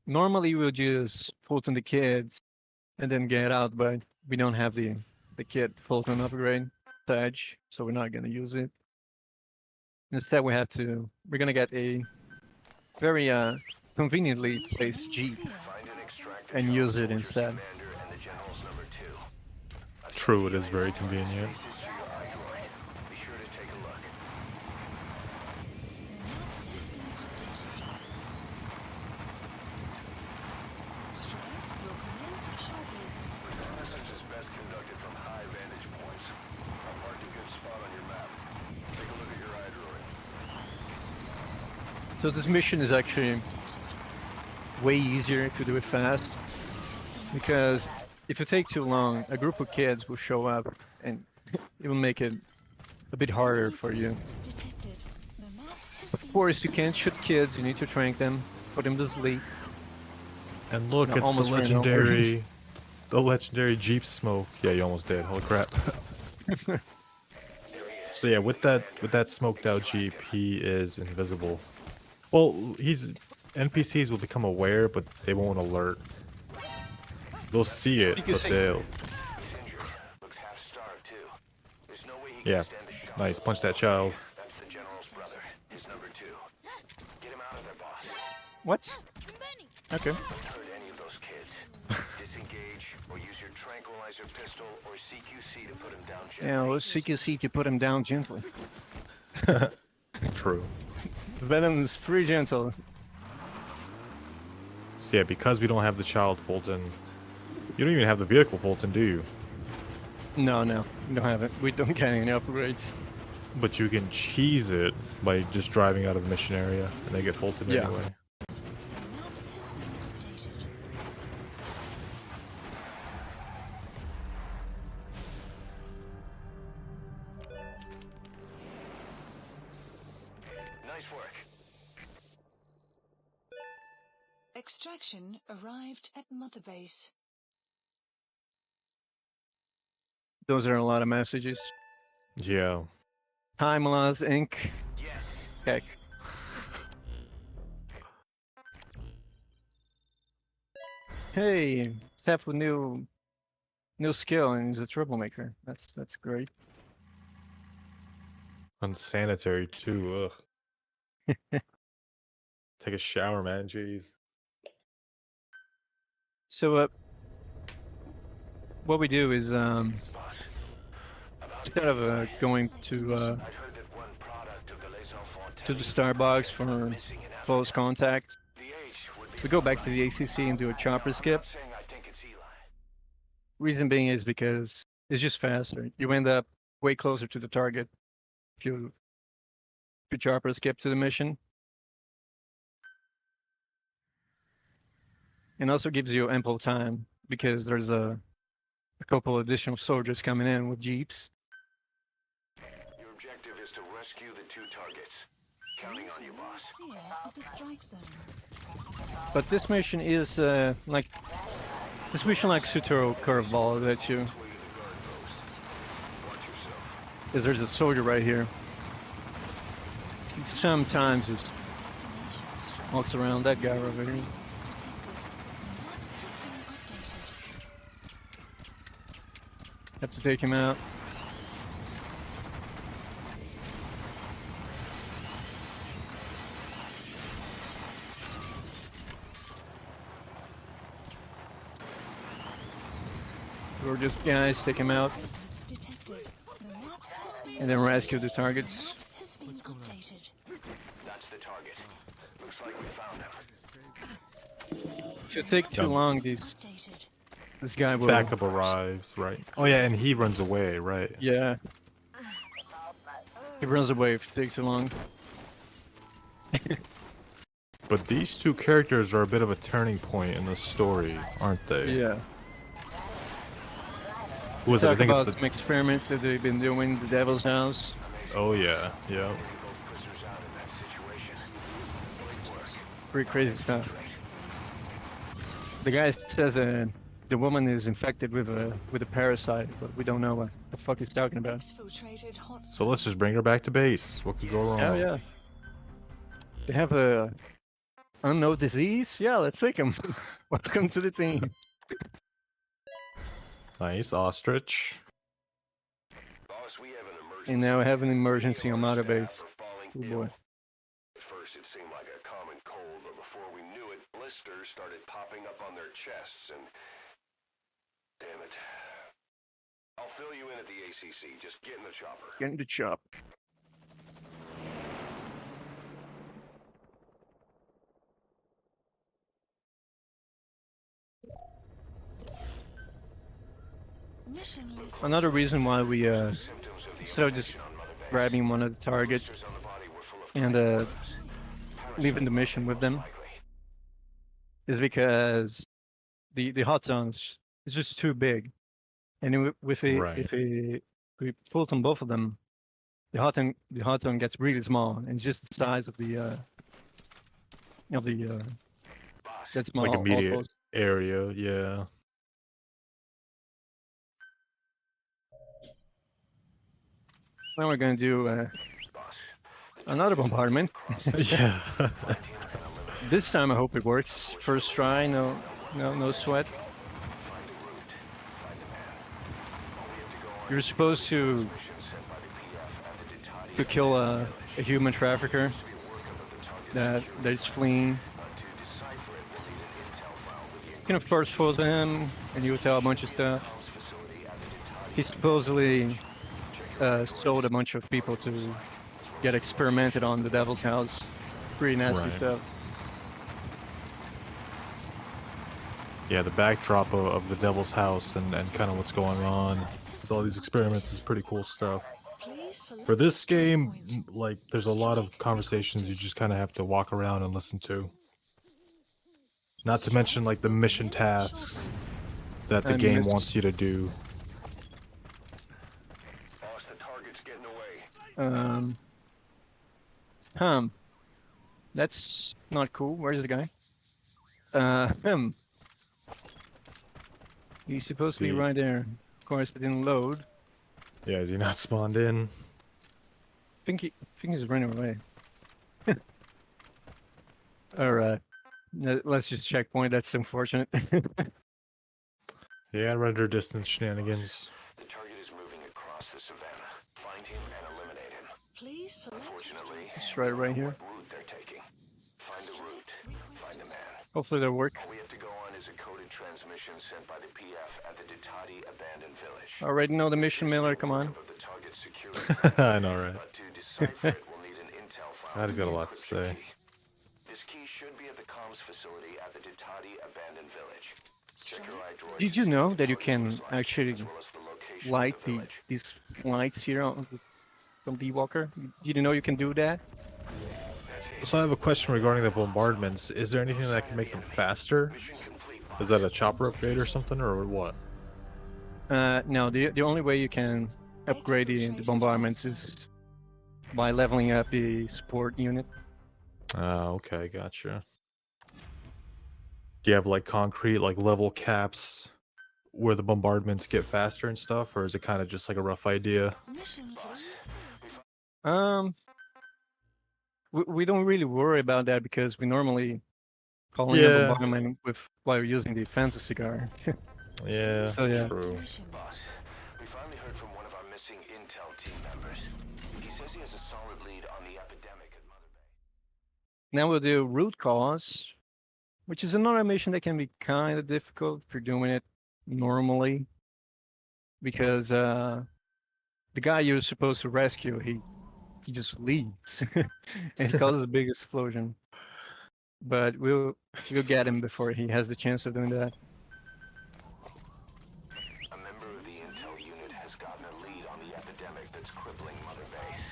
Normally we'll just Fulton the kids and then get out, but we don't have the kid Fulton upgrade badge, so we're not gonna use it. Instead we're gonna get a very conveniently placed Jeep Find an extractor and child use it soldier's instead. commander and the general's number 2. True, it is very convenient. Faces to your iDroid. Be sure to take a look. Strike will commence shortly. Reconnaissance is best conducted from high vantage points. I've marked a good spot on your map. Take a look at your iDroid. So this mission is actually way easier if you do it fast, because if you take too long, a group of kids will show up and it will make it a bit harder for you. Detected. The map has Of course, you can't shoot kids, you need to trank them, put them to sleep. And look, No, it's the almost ran over. legendary, the legendary Jeep smoke. Yeah, you almost did. Holy crap! So yeah, with that smoked out Jeep, he is invisible. Well, NPCs will become aware, but they won't alert. They'll see it, You can but see- they'll. He's injured. Looks half starved too. There's no way he Yeah, can stand a shot. nice. Punch that child. That's the general's brother. His number 2. Get him out of there, boss. What? Okay. Hurt any of those kids. Disengage or use your tranquilizer pistol or CQC to put him down gently. Yeah, let's CQC to put him down gently. True. Venom is pretty gentle. So yeah, because we don't have the child Fulton, you don't even have the vehicle Fulton, do you? No, we don't have it. We don't get any upgrades. But you can cheese it by just driving out of the mission area, and they get Fulton Yeah. anyway. the map has been updated. Nice work. Extraction arrived at Mother Base. Those are a lot of messages. Yeah. Time Laws Inc. Yes. Heck. Hey, staff with new skill and he's a troublemaker. That's great. Unsanitary too. Ugh. Take a shower, man. Jeez. So what we do is instead of going to the Starbucks for close contact, we go back to the ACC and do a chopper skip. Reason being is because it's just faster. You end up way closer to the target if you chopper skip to the mission. And also gives you ample time because there's a couple additional soldiers coming in with jeeps. Your objective is to rescue the 2 targets. Counting on you, boss. Clear of the strike zone. But this mission is like to throw a curveball at you. Because there's a soldier right here. He sometimes just walks around that guy over here. Have to take him out. Or just guys take him out Detected. The map has been and then rescue the targets. has been updated. That's the target. Looks like we found him. If you take too Done. long, Updated. this guy will. Backup arrives, right? Oh yeah, and he runs away, right? Yeah. He runs away if you take too long. But these 2 characters are a bit of a turning point in the story, aren't they? Yeah. Who was it? I Talk think about it's some experiments that they've been doing in the Devil's House. Oh yeah, yeah. Prisoners out in that situation. Pretty crazy stuff. The guy says the woman is infected with a parasite, but we don't know what the fuck he's talking about. Exfiltrated hot So let's just bring her back to base. What could go wrong? Oh yeah. They have a unknown disease? Yeah, let's take him. Welcome to the team. Nice ostrich. Boss, we have an emergency. And now we have an emergency on Our motor staff base. are falling Oh ill. boy. At first it seemed like a common cold, but before we knew it, blisters started popping up on their chests and... Damn it. I'll fill you in at the ACC. Just get in the chopper. Getting the chop. mission list. Another reason why we Symptoms of the instead of just infection on Mother Base. grabbing one of the targets Blisters on the body were full of and parasites. leaving the mission with them Likely. is because the hot zones is just too big, and Right. if we pull on both of them, the hot zone gets really small, and it's just the size of the Boss, that's It's small. like immediate almost. area, yeah. Now we're gonna do boss. another bombardment. Yeah. This time I hope it works. First try, no sweat. You're supposed to kill a human trafficker that's fleeing. You can of course follow him, and you will tell a bunch of stuff. He supposedly sold a bunch of people to get experimented on the Devil's House. Pretty nasty Right. stuff. Yeah, the backdrop of the Devil's House and kind of what's going on with all these experiments is pretty cool stuff. Please select For this game, point. like, there's a lot of conversations you just kind of have to walk around and listen to. Not to mention, like, the mission tasks that the And game miss- wants you to do. Boss, the target's getting away. That's not cool. Where's the guy? He's supposed to be See. right there. Of course, it didn't load. Yeah, is he not spawned in? I think he's running away. Alright. Let's just checkpoint. That's unfortunate. Yeah, render distance shenanigans. The target is moving across the savannah. Find him and eliminate him. Please select. Unfortunately, Just right here. what route they're taking. Find the route. Find the man. Hopefully that'll work. All we have to go on is a coded transmission sent by the PF at the Ditati abandoned village. Already know the mission, Miller. Come on. Of the target's security I know, right? but to decipher it, we'll need an intel file. God, he's got a with the lot to encryption say. key. This key should be at the comms facility at the Ditati abandoned village. Check your iDroid Did to you see know if that you the can target was actually as well as the location of light the village. these lights here from the Walker? Did you know you can do that? So I have a question regarding the bombardments. Is there anything that can make them faster? Is that a chopper upgrade or something, or what? No, the only way you can upgrade the bombardments is by leveling up the support unit. Ah, okay, gotcha. Do you have like concrete, like level caps where the bombardments get faster and stuff, or is it kind of just like a rough idea? Mission, please. We don't really worry about that because we normally call in a Yeah. bombardment while we're using the offensive cigar. Yeah, So, yeah. true. Mission. Boss, we finally heard from one of our missing intel team members. He says he has a solid lead on the epidemic at Mother Bay. Now we'll do root cause, which is another mission that can be kind of difficult if you're doing it normally, because the guy you're supposed to rescue, he just leaves and he causes a big explosion. But we'll get him before he has the chance of doing that. A member of the intel unit has gotten a lead on the epidemic that's crippling Mother Base.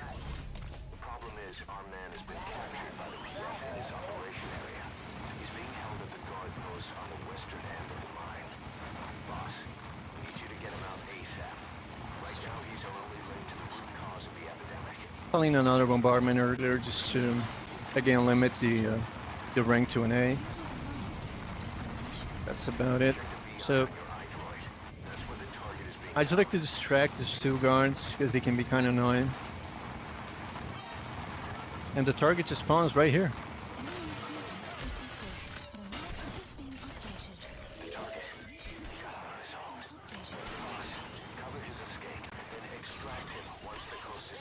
The problem is our man has been captured by the PF in his operation area. He's being held at the guard post on the western end of the mine. Boss, we need you to get him out ASAP. Right now, he's our only link to the root cause of the epidemic. Calling another bombardment earlier just to again limit the rank to an A. That's about it. So I just like to distract the two guards because they can be kind of annoying. And the target just spawns right here.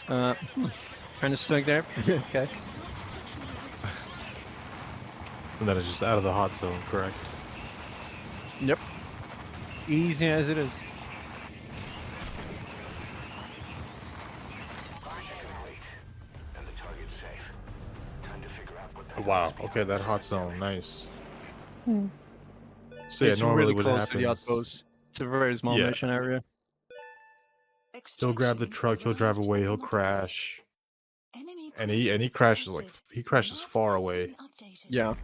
Trying to swing there. Okay. And then it's just out of the hot zone, correct? Yep. Easy as it is. And the target's safe. Time to figure out what the Oh, hell wow. is behind Okay, that this. hot zone, nice. So yeah, It's normally really what close to the happens, outpost. It's a very small Yeah. mission area. he'll grab the truck, he'll drive away, he'll crash, and he crashes like he crashes far away. Yeah.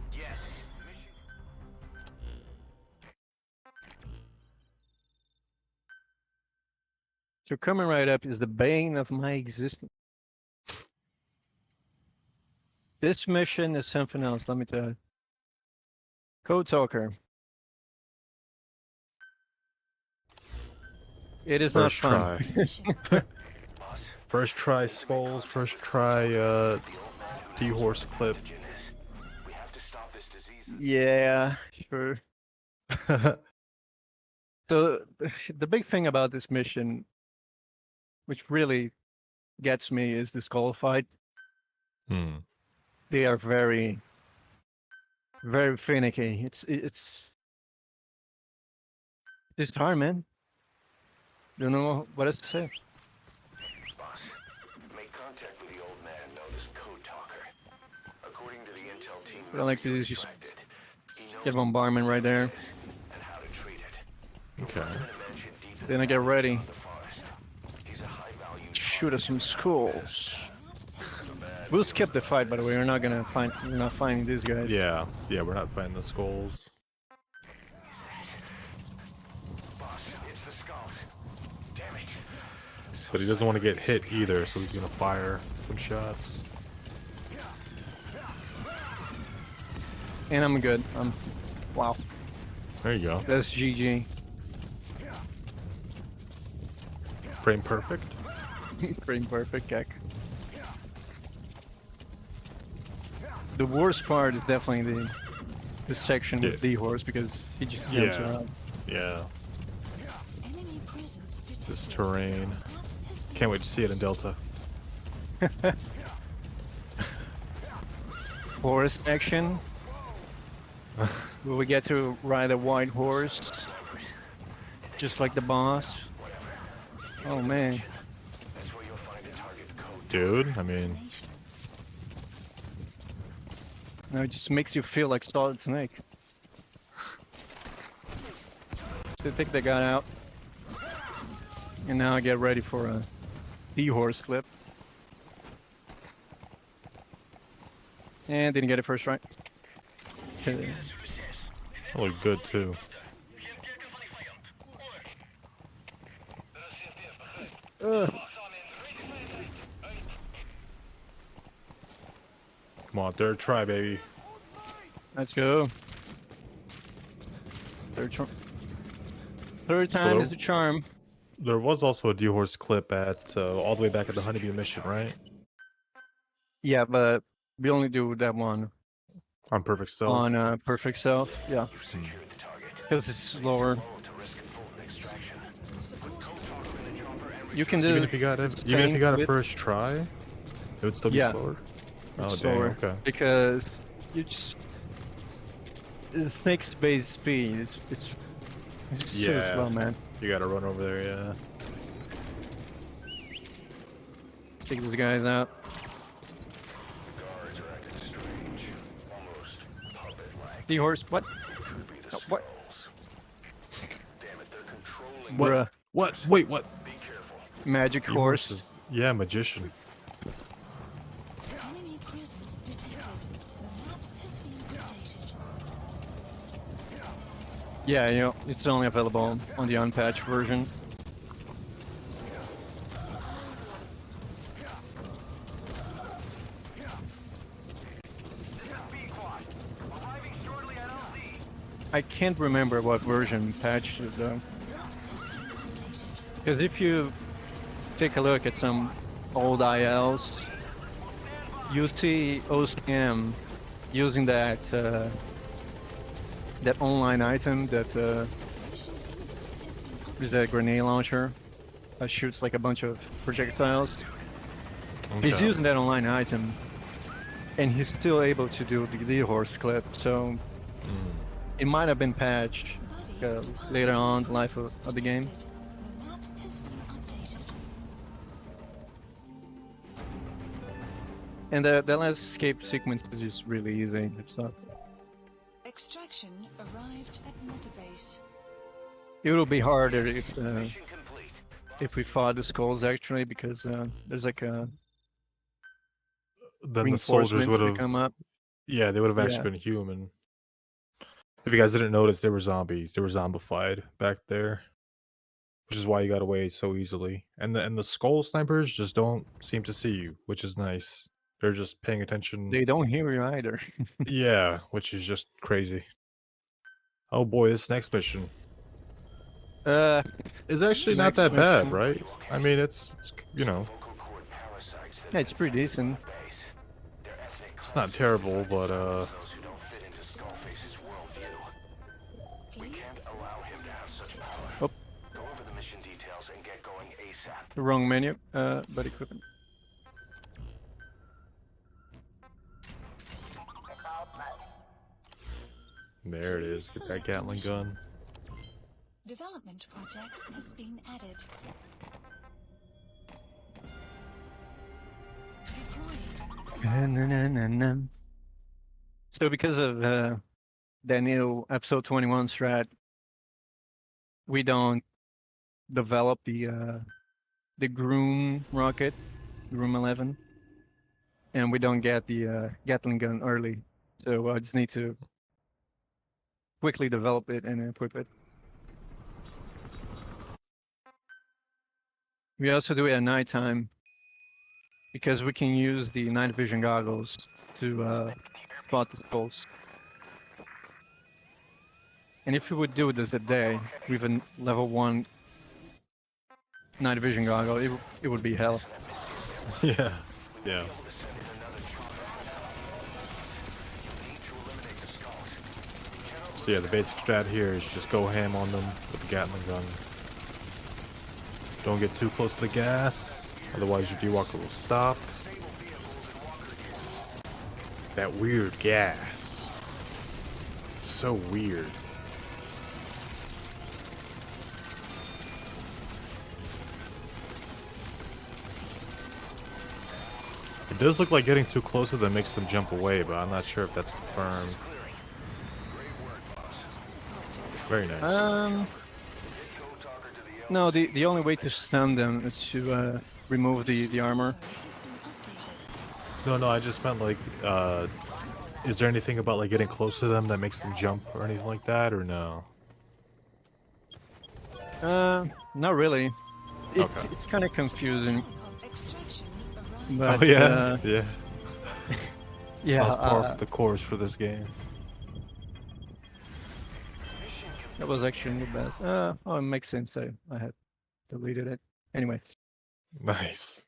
So coming right up is the bane of my existence. This mission is something else, let me tell you. Code Talker. It is First not fun. try. First try skulls, first try D-horse clip. We have to stop this disease. Yeah, sure. So the big thing about this mission, which really gets me, is disqualified. They are very, very finicky. It's just hard, man. Don't know what else to say. Boss, make contact with the old man known as Code Talker. According to the intel team, What I like to do is just selected, he knows get bombardment right there. and how to treat it. Okay. In a mansion deep in Then I get ready. the forest. He's a high-value Shoot us some skulls. We'll skip the fight, by the way. We're not finding these guys. Yeah, we're not finding the skulls. boss. It's the skulls. Damn it. But he doesn't want to get hit either, so he's gonna fire some shots. And I'm good. Wow. There you go. That's GG. Frame perfect. Pretty perfect, Keck. The worst part is definitely this section with the horse because he just jumps Yeah. around. Yeah. Enemy presence detected. This terrain. Map has been Can't wait to see it in Delta. Horse action. Will we get to ride a white horse? Just like the boss? Oh man. Dude, I mean, No, it just makes you feel like Solid Snake. So take the guy out. And now I get ready for a D-horse clip. And didn't get it first right. Okay. that looked good too. Ugh. Come on, third try, baby. Let's go. Third time is the charm. There was also a D-horse clip at all the way back at the Honeybee mission, right? Yeah, but we only do that one On Perfect Stealth. on Perfect Self. Yeah. Because it's slower. You can do Even if you got it, even if you got it with- first try, it would still be Yeah. slower. Oh, It's dang, slower okay. because you just the snake's base speed is it's too Yeah. slow, man. You gotta run over there, yeah. Let's take these guys out. The horse, what? Oh, what? What? Bruh. What? Wait, what? Magic horse. D-horse is- Yeah, magician. enemy presence detected. The map has been updated. Yeah, you know, it's only available on the unpatched version. I can't remember what version patched it though. Because if you take a look at some old ILs, you see OCM using that that online item that is that grenade launcher that shoots like a bunch of projectiles. He's Okay. using that online item, and he's still able to do the D-horse clip. So it might have been patched later on in the life of the game. The map has been updated. And the last escape sequence is just really easy. It's not. Extraction arrived at Multibase. It will be harder if we fought the skulls actually, because there's like a Then the soldiers reinforcements would that have. come up. Yeah, they would have actually Yeah. been human. If you guys didn't notice, they were zombies. They were zombified back there, which is why you got away so easily. And the skull snipers just don't seem to see you, which is nice. They're just paying attention. They don't hear you either. Yeah, which is just crazy. Oh boy, this next mission is actually not Next that bad, mission. right? I mean, it's you know, Yeah, it's pretty decent. it's not terrible, but Oh. The wrong menu, but equipment. there it is. Get that Gatling gun. Development project has been added. Deploying. So because of the new episode 21 strat, we don't develop the Groom rocket, Groom 11, and we don't get the Gatling gun early. So I just need to quickly develop it and equip it. We also do it at nighttime because we can use the night vision goggles to spot the skulls. And if we would do this at day with a level 1 night vision goggle, it would be hell. Yeah, yeah. So yeah, the basic strat here is just go ham on them with the Gatling gun. Don't get too close to the gas, otherwise your D-Walker will stop. That weird gas. It's so weird. It does look like getting too close to them makes them jump away, but I'm not sure if that's confirmed. Very nice. No, the only way to stun them is to remove the armor. No, I just meant like, is there anything about like getting close to them that makes them jump or anything like that, or no? Not really. Okay. It's kind of confusing. But, Oh yeah, yeah. yeah. Sounds par for the course for this game. That was actually the best. Oh, it makes sense. I had deleted it. Anyway. Nice.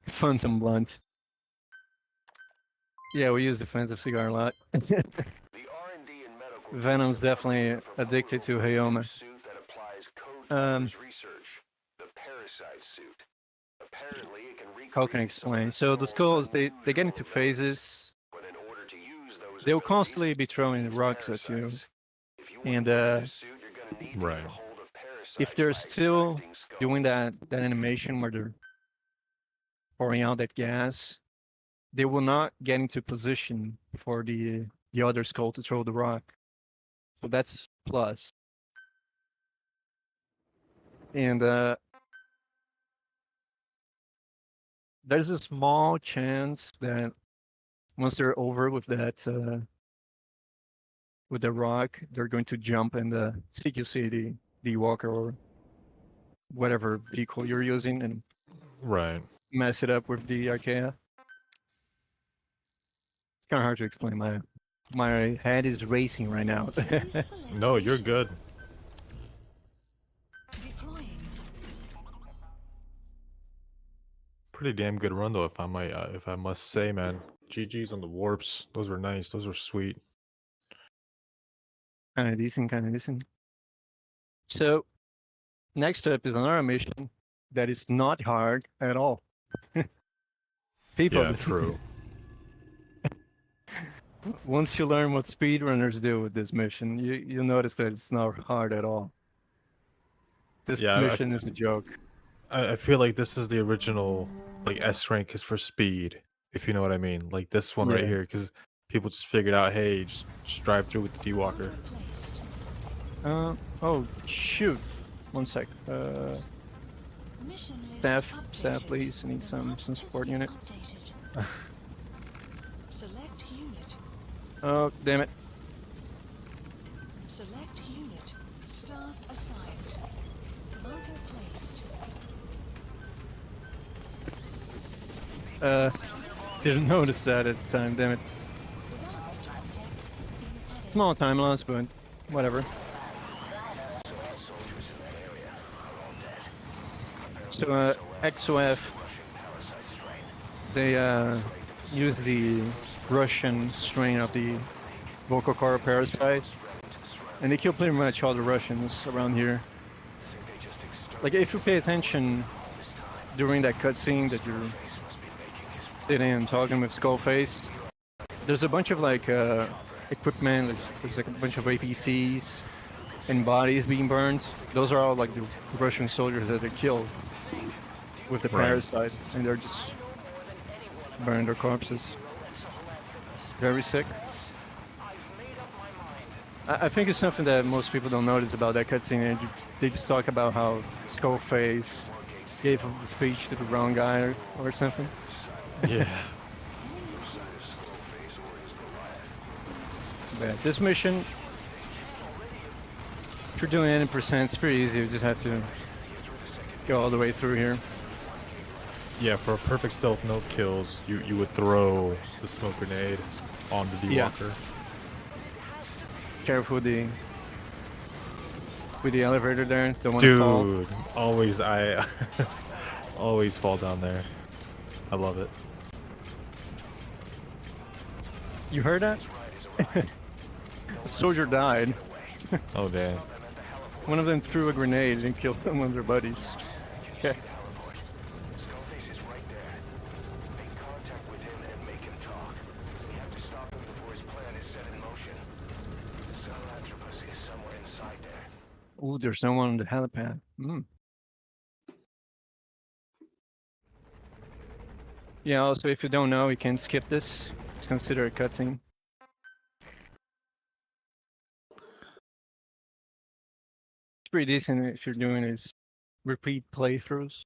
Phantom Blunt. Yeah, we use defensive cigar a lot. Venom's definitely addicted to Hayoma. How can I explain? So the skulls, they get into phases. They'll constantly be throwing rocks at you. And Right. if they're still doing that animation where they're pouring out that gas, they will not get into position for the other skull to throw the rock. So that's plus. And there's a small chance that once they're over with that with the rock, they're going to jump and CQC the walker or whatever vehicle you're using and Right. mess it up with the RTA. It's kind of hard to explain. My head is racing right now. No, you're good. Pretty damn good run though, if I must say, man. GG's on the warps. Those were nice. Those were sweet. Kind of decent, kind of decent. So, next up is another mission that is not hard at all. People, Yeah, true. once you learn what speedrunners do with this mission, you'll notice that it's not hard at all. This Yeah, mission is a joke. I feel like this is the original, like, S rank is for speed, if you know what I mean. Like this one right Yeah. here, because people just figured out, hey, just drive through with the D-Walker. Oh, shoot. One sec. Staff, please. I need some support unit. Select unit. Oh, damn it. Select unit. Staff assigned. Marker placed. Didn't notice that at the time, damn it. Small time loss, but whatever. So, XOF, they use the Russian strain of the vocal cord parasite, and they kill pretty much all the Russians around here. Like, if you pay attention during that cutscene that you're sitting and talking with Skullface, there's a bunch of like equipment, there's like a bunch of APCs and bodies being burned. Those are all like the Russian soldiers that they killed with the parasite, and they're just burning their corpses. Very sick. I think it's something that most people don't notice about that cutscene, and they just talk about how Skullface gave the speech to the wrong guy or something. Yeah. But this mission, if you're doing 80%, it's pretty easy. You just have to go all the way through here. Yeah, for a perfect stealth no kills, you would throw the smoke grenade on the D-Walker. Careful with the elevator there. Don't want to fall. Dude, always always fall down there. I love it. You heard that? A soldier died. Oh damn. One of them threw a grenade and killed one of their buddies. Okay. Skullface is right there. Make contact with him and make him talk. We have to stop him before his plan is set in motion. Sahelanthropus is somewhere inside there. Ooh, there's someone on the helipad. Hmm. Yeah, also, if you don't know, you can skip this. It's considered a cutscene. It's pretty decent if you're doing is repeat playthroughs.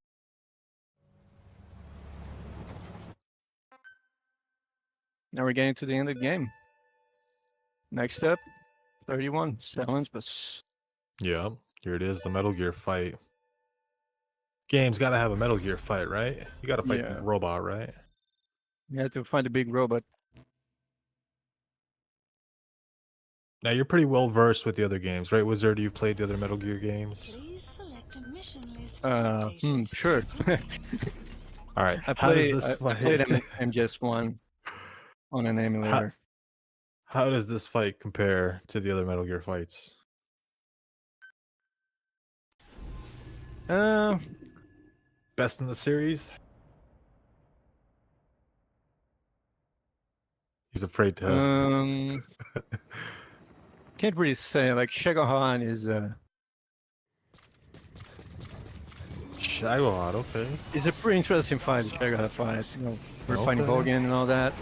Now we're getting to the end of the game. Next up, 31, Sahelanthropus. Yeah, here it is, the Metal Gear fight. Game's gotta have a Metal Gear fight, right? You gotta fight Yeah. the robot, right? You have to find a big robot. Now you're pretty well versed with the other games, right, Wizard? You've played the other Metal Gear games. Please select a mission list. Sure. All right. I How does played, this I fight? played MGS1 on an emulator. How does this fight compare to the other Metal Gear fights? Best in the series? He's afraid to. Can't really say. Like Shagohan is Shagohod, okay. is a pretty interesting fight. The Shagohan fight. You know, we're fighting Okay. Hogan and all that.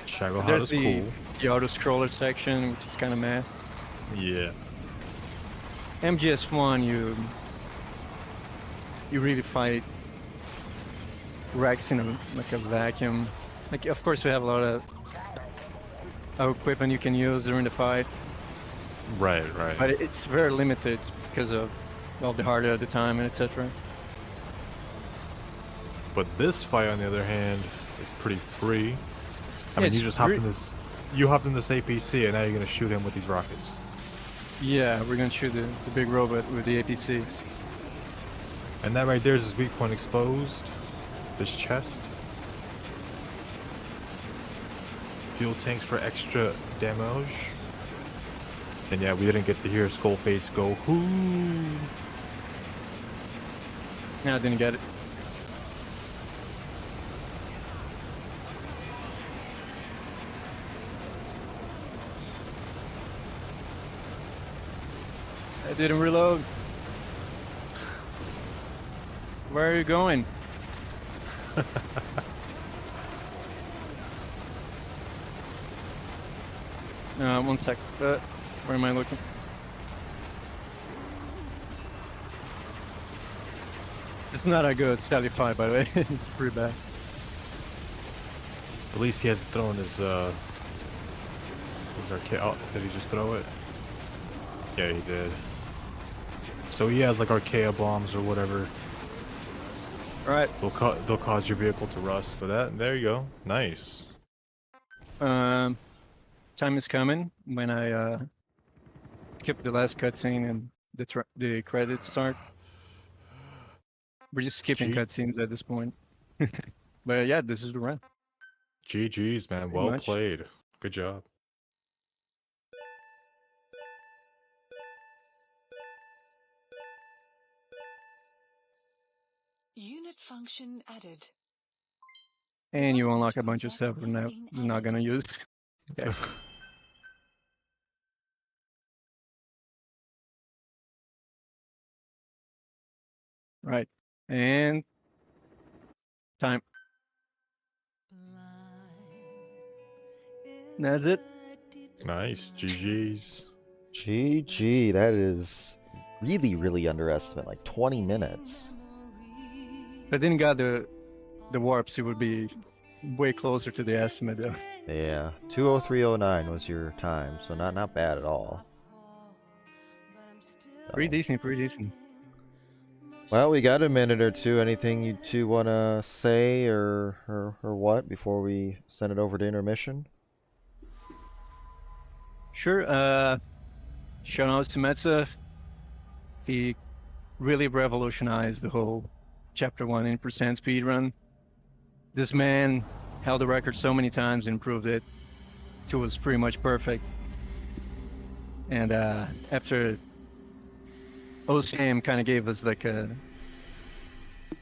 Shagohod There's is the cool. auto scroller section, which is kind of meh. Yeah. MGS1, you really fight Rex in like a vacuum. Like, of course, we have a lot of equipment you can use during the fight, Right, right. but it's very limited because of the hardware at the time and etc. But this fight, on the other hand, is pretty free. I Yeah, mean, you it's just hopped re- in this. You hopped in this APC, and now you're gonna shoot him with these rockets. Yeah, we're gonna shoot the big robot with the APC. And that right there is his weak point exposed. This chest. Fuel tanks for extra damage. And yeah, we didn't get to hear Skullface go, "Hoo!" Yeah, I didn't get it. I didn't reload. Where are you going? One sec. Where am I looking? It's not a good Sally 5, by the way. It's pretty bad. At least he hasn't thrown his arcade. Oh, did he just throw it? Yeah, he did. So he has like Archaea bombs or whatever. Alright. They'll cause your vehicle to rust. But there you go. Nice. Time is coming when I skip the last cutscene and the credits start. We're just skipping Gee. cutscenes at this point. But yeah, this is the run. GG's, man. Well much. played. Good job. Unit function added. And you unlock a bunch of stuff we're not gonna use. Okay. Right. And time. That's it. Nice. GG's. GG, that is really, really underestimate. Like 20 minutes. If I didn't got the warps, it would be way closer to the estimate though. Yeah, 2:03:09 was your time, so not bad at all. Pretty decent, pretty decent. Well, we got a minute or two. Anything you two want to say or what before we send it over to intermission? Sure. Shout out to Metza. He really revolutionized the whole Chapter 1 in percent speedrun. This man held the record so many times and proved it it was pretty much perfect. And after OCM kind of gave us like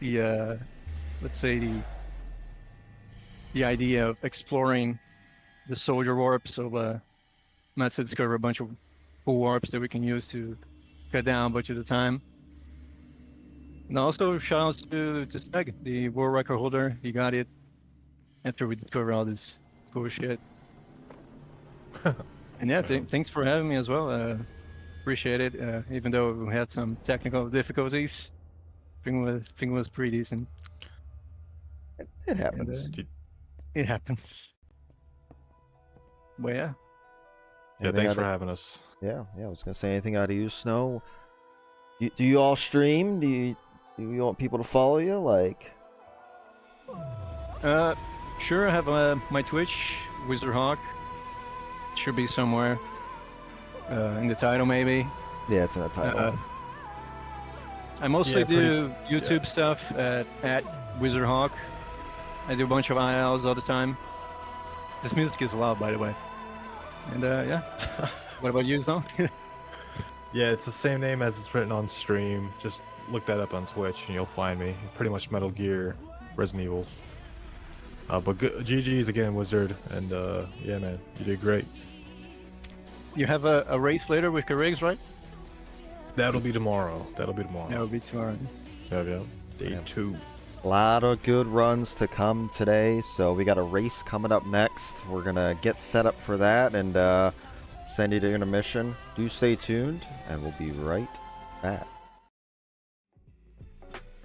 the let's say the idea of exploring the soldier warp. So Matt said discover a bunch of cool warps that we can use to cut down a bunch of the time. And also shout outs to Steg, the world record holder. He got it after we discovered all this cool shit. And yeah, thanks for having me as well. Appreciate it. Even though we had some technical difficulties, thing was pretty decent. It happens. And, it happens. Well, yeah. Yeah, Anything thanks out for of- having us. Yeah, I was gonna say anything out of you, Snow. Do you all stream? Do you want people to follow you? Like, Sure. I have my Twitch, WizardHwk. Should be somewhere in the title, maybe. yeah, it's in the title. I mostly Yeah, do YouTube stuff at WizardHwk. I do a bunch of ILs all the time. This music is loud, by the way. And yeah. What about you, Snow? Yeah, it's the same name as it's written on stream. Just look that up on Twitch and you'll find me. Pretty much Metal Gear, Resident Evil. But GG's again, Wizard, and yeah, man, you did great. You have a race later with Riggs, right? That'll be tomorrow. That will be tomorrow. Yeah. Day 2. A lot of good runs to come today, so we got a race coming up next. We're gonna get set up for that and send you to intermission. Do stay tuned, and we'll be right back.